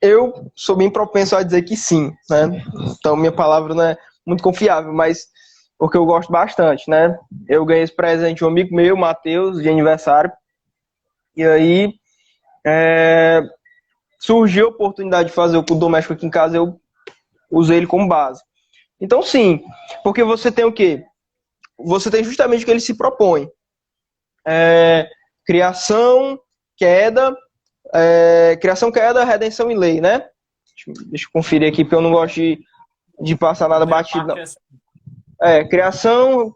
eu sou bem propenso a dizer que sim, né? Então, minha palavra não é muito confiável, mas porque eu gosto bastante, né? Eu ganhei esse presente de um amigo meu, Matheus, de aniversário, e aí surgiu a oportunidade de fazer o culto doméstico aqui em casa, eu usei ele como base. Então, sim, porque você tem o quê? Você tem justamente o que ele se propõe. Criação, queda, redenção e lei, né? Deixa eu conferir aqui, porque eu não gosto de passar nada batido, não. Criação,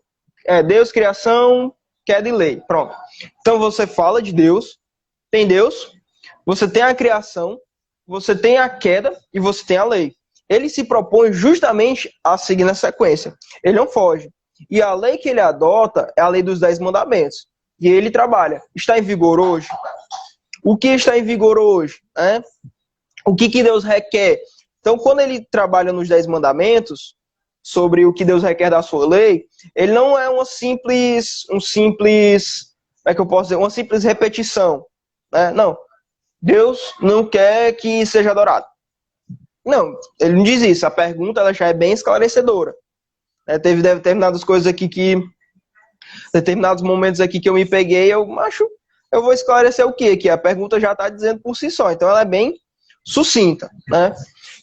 Deus, criação, queda e lei. Pronto. Então você fala de Deus, tem Deus, você tem a criação, você tem a queda e você tem a lei. Ele se propõe justamente a seguir na sequência. Ele não foge. E a lei que ele adota é a lei dos 10 mandamentos. E ele trabalha. Está em vigor hoje? O que está em vigor hoje? O que Deus requer? Então, quando ele trabalha nos 10 mandamentos, sobre o que Deus requer da sua lei, ele não é uma simples repetição. Né? Não. Deus não quer que seja adorado. Não, ele não diz isso. A pergunta ela já é bem esclarecedora. Teve determinadas coisas aqui determinados momentos aqui que eu me peguei, eu vou esclarecer o quê? Que a pergunta já está dizendo por si só. Então ela é bem sucinta, né?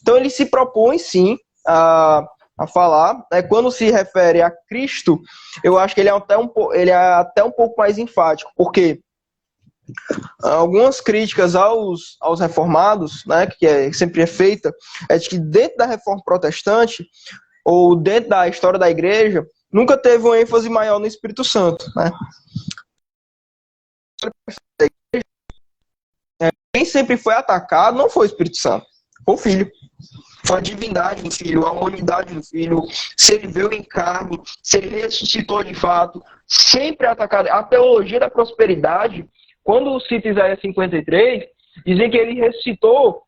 Então ele se propõe sim a falar, né? Quando se refere a Cristo, eu acho que ele é até um pouco mais enfático, porque algumas críticas aos reformados, né, que sempre é feita, é de que dentro da reforma protestante, ou dentro da história da igreja, nunca teve uma ênfase maior no Espírito Santo, né? Quem sempre foi atacado não foi o Espírito Santo, foi o Filho. Foi a divindade do Filho, a unidade do Filho, se ele veio em carne, se ele ressuscitou de fato, sempre atacado. A teologia da prosperidade, quando cita Isaías 53, dizem que ele ressuscitou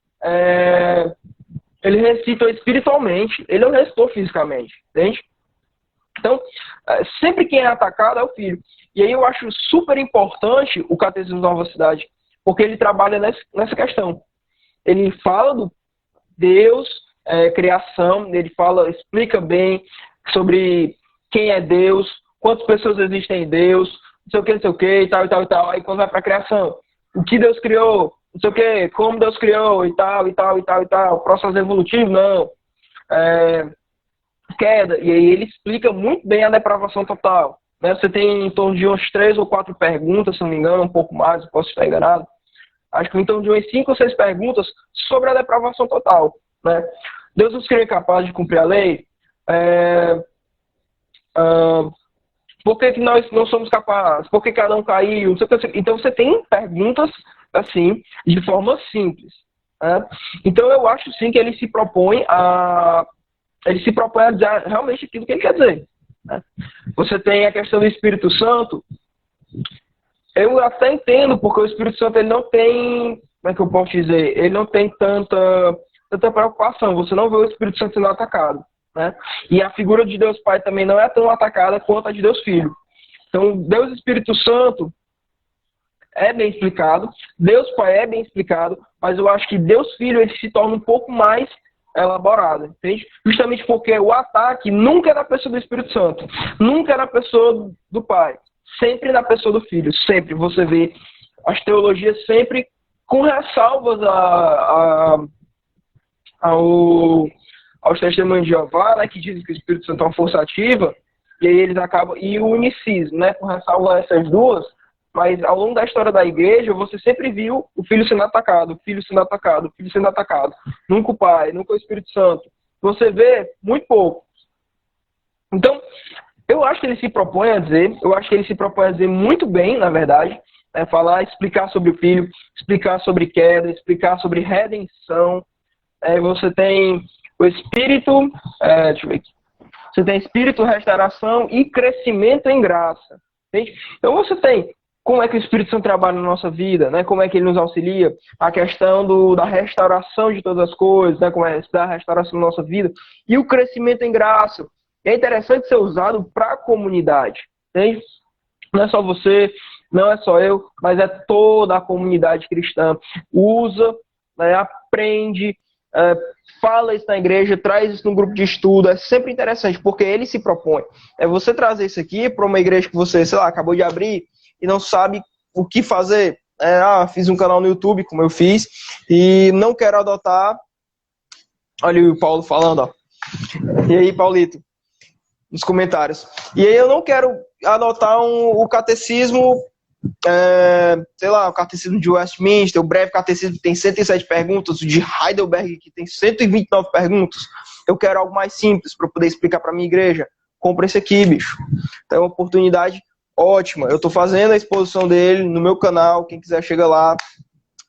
espiritualmente, ele não ressuscitou fisicamente, entende? Então, sempre quem é atacado é o Filho. E aí eu acho super importante o Catecismo da Nova Cidade, porque ele trabalha nessa questão. Ele fala do Deus, criação, ele explica bem sobre quem é Deus, quantas pessoas existem em Deus, não sei o que, e tal, e tal, e tal. Aí quando vai para a criação, o que Deus criou, não sei o que, como Deus criou, e tal, e tal, e tal, e tal. Processo evolutivo, não. Queda. E aí ele explica muito bem a depravação total. Né? Você tem em torno de umas 3 ou 4 perguntas, se não me engano, um pouco mais, posso estar enganado. Acho que em torno de umas 5 ou 6 perguntas sobre a depravação total. Né? Deus nos criou incapaz de cumprir a lei? Por que nós não somos capazes? Por que cada um caiu? Então você tem perguntas assim, de forma simples. Né? Então eu acho sim que ele se propõe a dizer realmente aquilo que ele quer dizer. Né? Você tem a questão do Espírito Santo. Eu até entendo, porque o Espírito Santo ele não tem, como é que eu posso dizer? Ele não tem tanta preocupação. Você não vê o Espírito Santo sendo atacado. Né? E a figura de Deus Pai também não é tão atacada quanto a de Deus Filho. Então, Deus Espírito Santo é bem explicado, Deus Pai é bem explicado, mas eu acho que Deus Filho ele se torna um pouco mais elaborado, entende? Justamente porque o ataque nunca é na pessoa do Espírito Santo, nunca é na pessoa do Pai, sempre na pessoa do Filho, sempre. Você vê as teologias sempre com ressalvas aos testemunhos de Jeová, né, que dizem que o Espírito Santo é uma força ativa, e aí eles acabam, e o unicismo, né, com ressalva a essas duas, mas ao longo da história da igreja, você sempre viu o Filho sendo atacado, o Filho sendo atacado, o Filho sendo atacado. Nunca o Pai, nunca o Espírito Santo. Você vê muito pouco. Então, eu acho que ele se propõe a dizer muito bem, na verdade, né, explicar sobre o Filho, explicar sobre queda, explicar sobre redenção. Você tem o Espírito, deixa eu ver aqui. Você tem Espírito, restauração e crescimento em graça. Entende? Então você tem como é que o Espírito Santo trabalha na nossa vida, né? Como é que ele nos auxilia, a questão da restauração de todas as coisas, né? Como é da restauração da nossa vida, e o crescimento em graça. É interessante ser usado para a comunidade, entende? Não é só você, não é só eu, mas é toda a comunidade cristã. Usa, né? Aprende, fala isso na igreja, traz isso no grupo de estudo. É sempre interessante, porque ele se propõe. É você trazer isso aqui para uma igreja que você, sei lá, acabou de abrir, e não sabe o que fazer. Fiz um canal no YouTube, como eu fiz, e não quero adotar. Olha o Paulo falando, ó. E aí, Paulito? Nos comentários. E aí eu não quero adotar o catecismo, sei lá, o catecismo de Westminster, o breve catecismo que tem 107 perguntas, o de Heidelberg que tem 129 perguntas. Eu quero algo mais simples para poder explicar para minha igreja. Compra esse aqui, bicho. Então é uma oportunidade ótima. Eu estou fazendo a exposição dele no meu canal. Quem quiser, chega lá.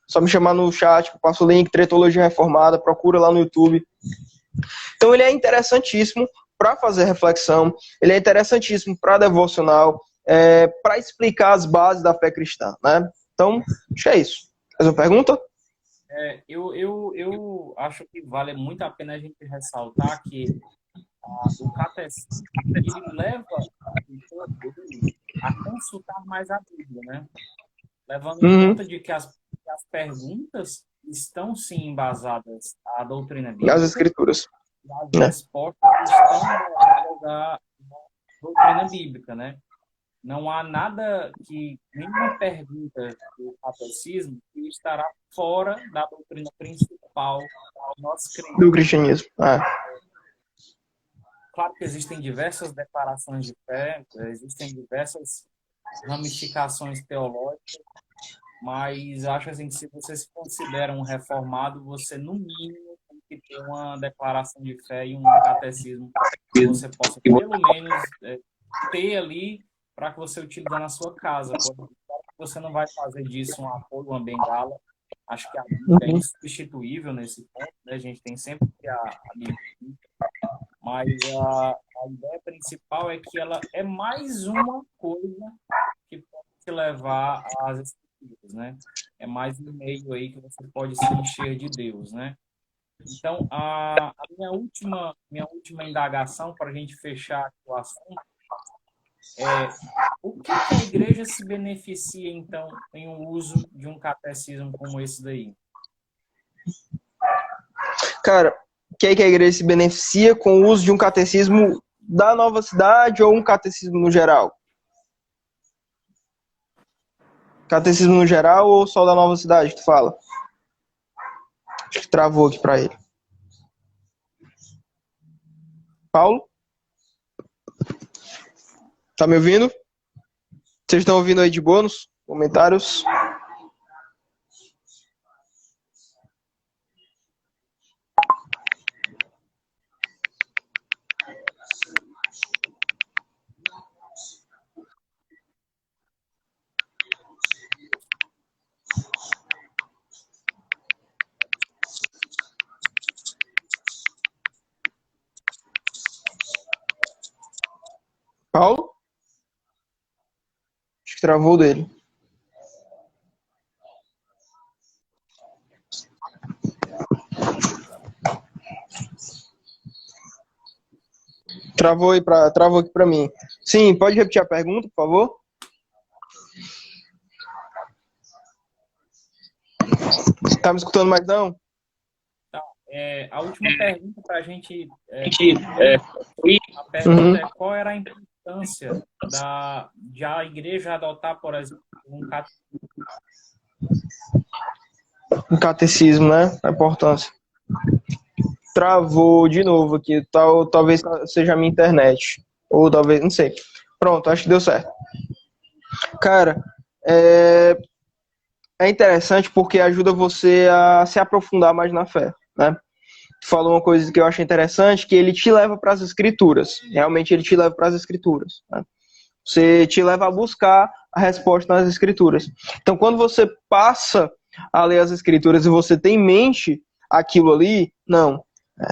Só me chamar no chat, eu passo o link, Tretologia Reformada, procura lá no YouTube. Então ele é interessantíssimo para fazer reflexão, ele é interessantíssimo para devocional, para explicar as bases da fé cristã, né? Então, acho que é isso. Mais uma pergunta? Eu acho que vale muito a pena a gente ressaltar que o catecismo ele leva a consultar mais a Bíblia, né? Levando em conta de que as perguntas estão sim embasadas à doutrina bíblica. As escrituras. As respostas estão da doutrina bíblica, né? Não há nada nenhuma pergunta do catecismo que estará fora da doutrina principal do nosso do cristianismo. Claro que existem diversas declarações de fé, existem diversas ramificações teológicas, mas acho assim que se você se considera um reformado, você no mínimo tem que ter uma declaração de fé e um catecismo que você possa, pelo menos, ter ali para que você utilize na sua casa. Você não vai fazer disso um apoio, uma bengala. Acho que a Bíblia é insubstituível nesse ponto, né? A gente tem sempre que a Bíblia, mas a ideia principal é que ela é mais uma coisa que pode te levar às Escrituras, né? É mais um meio aí que você pode se encher de Deus, né? Então, a minha última indagação para a gente fechar aqui o assunto é o que a igreja se beneficia, então, em um uso de um catecismo como esse daí? Cara, o que a igreja se beneficia com o uso de um catecismo da Nova Cidade ou um catecismo no geral? Catecismo no geral ou só da Nova Cidade que tu fala? Acho que travou aqui para ele. Paulo? Tá me ouvindo? Vocês estão ouvindo aí de boa nos comentários? Paulo? Acho que travou dele. Travou aqui para mim. Sim, pode repetir a pergunta, por favor? Tá me escutando mais não? A última pergunta para a gente a pergunta é qual era a importância de a igreja adotar, por exemplo, um catecismo, né? A importância. Travou de novo aqui. Talvez seja a minha internet. Ou talvez, não sei. Pronto, acho que deu certo. Cara, é interessante porque ajuda você a se aprofundar mais na fé, né? Tu falou uma coisa que eu achei interessante, que ele te leva para as escrituras. Realmente ele te leva para as escrituras, né? Você te leva a buscar a resposta nas escrituras. Então, quando você passa a ler as escrituras e você tem em mente aquilo ali, não.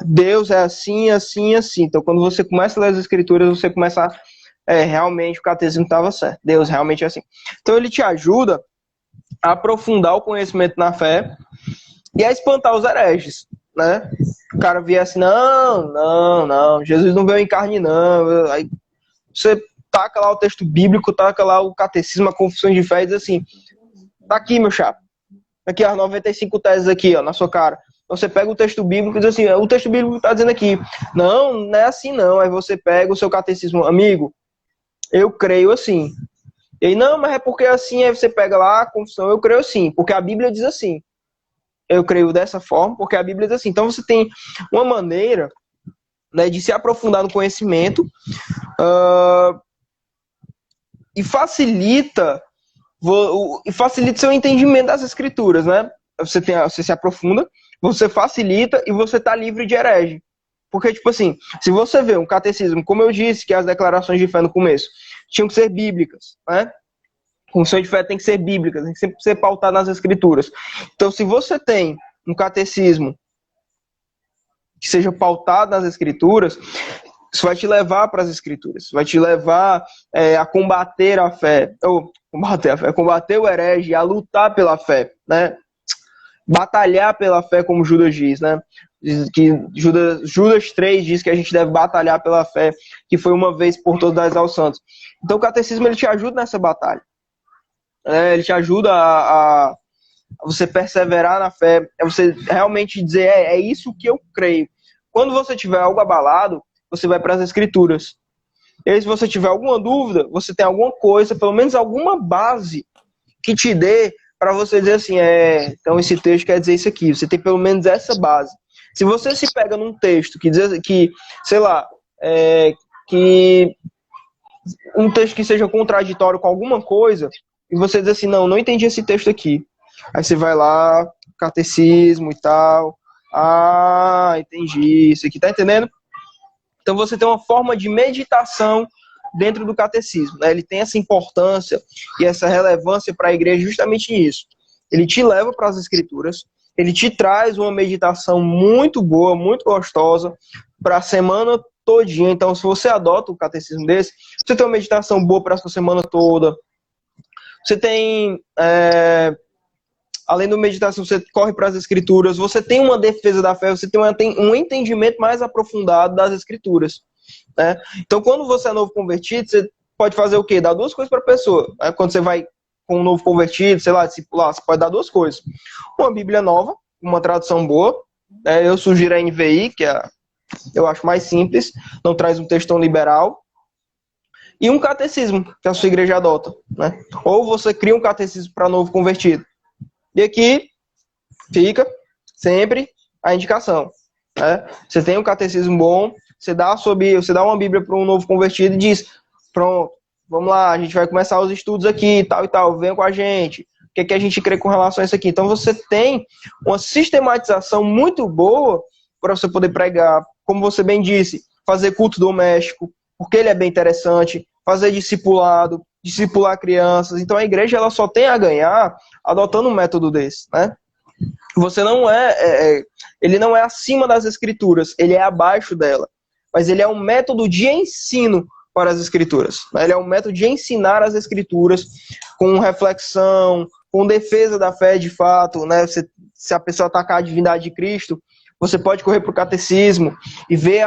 Deus é assim, assim, assim. Então, quando você começa a ler as escrituras, você começa a... realmente o catecismo estava certo. Deus realmente é assim. Então, ele te ajuda a aprofundar o conhecimento na fé e a espantar os hereges, né? O cara via assim, não, Jesus não veio em carne, não. Aí você taca lá o texto bíblico, taca lá o catecismo, a confissão de fé e diz assim, tá aqui, meu chapa. Aqui, as 95 teses aqui, ó, na sua cara. Então você pega o texto bíblico e diz assim, o texto bíblico está dizendo aqui, não é assim não. Aí você pega o seu catecismo, amigo, eu creio assim. E aí, não, mas é porque assim, aí você pega lá a confissão, eu creio assim, porque a Bíblia diz assim. Eu creio dessa forma, porque a Bíblia diz assim. Então você tem uma maneira, né, de se aprofundar no conhecimento e facilita seu entendimento das escrituras, né? Você se aprofunda, você facilita e você está livre de herege. Porque, tipo assim, se você vê um catecismo, como eu disse, que as declarações de fé no começo tinham que ser bíblicas, né? Confissão de fé tem que ser bíblica, tem que sempre ser pautada nas escrituras. Então, se você tem um catecismo que seja pautado nas escrituras, isso vai te levar para as escrituras, vai te levar a combater a fé, ou combater o herege, a lutar pela fé, né? Batalhar pela fé, como Judas diz, né? Que Judas 3 diz que a gente deve batalhar pela fé, que foi uma vez por todas aos santos. Então o catecismo ele te ajuda nessa batalha. Ele te ajuda a você perseverar na fé, você realmente dizer, é isso que eu creio. Quando você tiver algo abalado, você vai para as escrituras. E aí, se você tiver alguma dúvida, você tem alguma coisa, pelo menos alguma base que te dê para você dizer assim, então esse texto quer dizer isso aqui. Você tem pelo menos essa base. Se você se pega num texto que diz que, sei lá, que um texto que seja contraditório com alguma coisa, e você diz assim, não entendi esse texto aqui. Aí você vai lá, catecismo e tal, Ah, entendi. Isso aqui, tá entendendo? Então você tem uma forma de meditação dentro do catecismo, né? Ele tem essa importância e essa relevância para a igreja justamente nisso. Ele te leva para as escrituras, ele te traz uma meditação muito boa, muito gostosa para a semana todinha. Então, se você adota o catecismo desse, você tem uma meditação boa para a sua semana toda. Você tem além da meditação, você corre para as escrituras, você tem uma defesa da fé, você tem um entendimento mais aprofundado das escrituras. Né? Então, quando você é novo convertido, você pode fazer o quê? Dar duas coisas para a pessoa. Né? Quando você vai com um novo convertido, sei lá, discipular, você pode dar duas coisas. Uma Bíblia nova, uma tradução boa. Né? Eu sugiro a NVI, que eu acho mais simples, não traz um textão liberal. E um catecismo, que a sua igreja adota. Né? Ou você cria um catecismo para novo convertido. E aqui fica sempre a indicação. Né? Você tem um catecismo bom, você dá uma Bíblia para um novo convertido e diz, pronto, vamos lá, a gente vai começar os estudos aqui, tal e tal, venha com a gente. O que, é que a gente crê com relação a isso aqui? Então você tem uma sistematização muito boa para você poder pregar, como você bem disse, fazer culto doméstico, porque ele é bem interessante, fazer discipulado, discipular crianças. Então a igreja ela só tem a ganhar adotando um método desse, né? Você não ele não é acima das escrituras, ele é abaixo dela. Mas ele é um método de ensino para as escrituras. Né? Ele é um método de ensinar as escrituras com reflexão, com defesa da fé de fato. Né? Se a pessoa atacar a divindade de Cristo, você pode correr para o catecismo e ver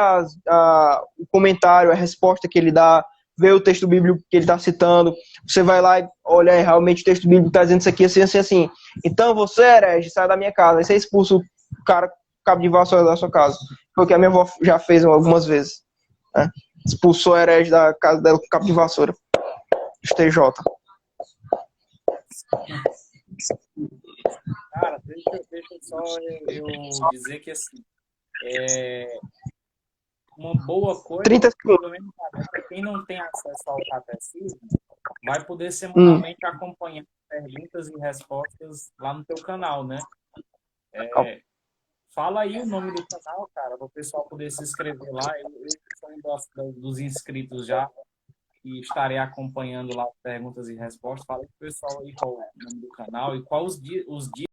o comentário, a resposta que ele dá, ver o texto bíblico que ele está citando. Você vai lá e olha, realmente o texto bíblico está dizendo isso aqui, assim, assim, assim. Então você, herege, sai da minha casa. Aí você expulsa o cara cabo de vassoura da sua casa. Foi o que a minha avó já fez algumas vezes. Né? Expulsou a herege da casa dela com cabo de vassoura. STJ. Cara, deixa só eu dizer que assim, uma boa coisa, 30 segundos. pelo menos para quem não tem acesso ao catecismo, vai poder semanalmente acompanhar perguntas e respostas lá no teu canal, né? Fala aí o nome do canal, cara, para o pessoal poder se inscrever lá. Eu sou um dos inscritos já e estarei acompanhando lá as perguntas e respostas. Fala aí pro pessoal aí qual é o nome do canal e quais os dias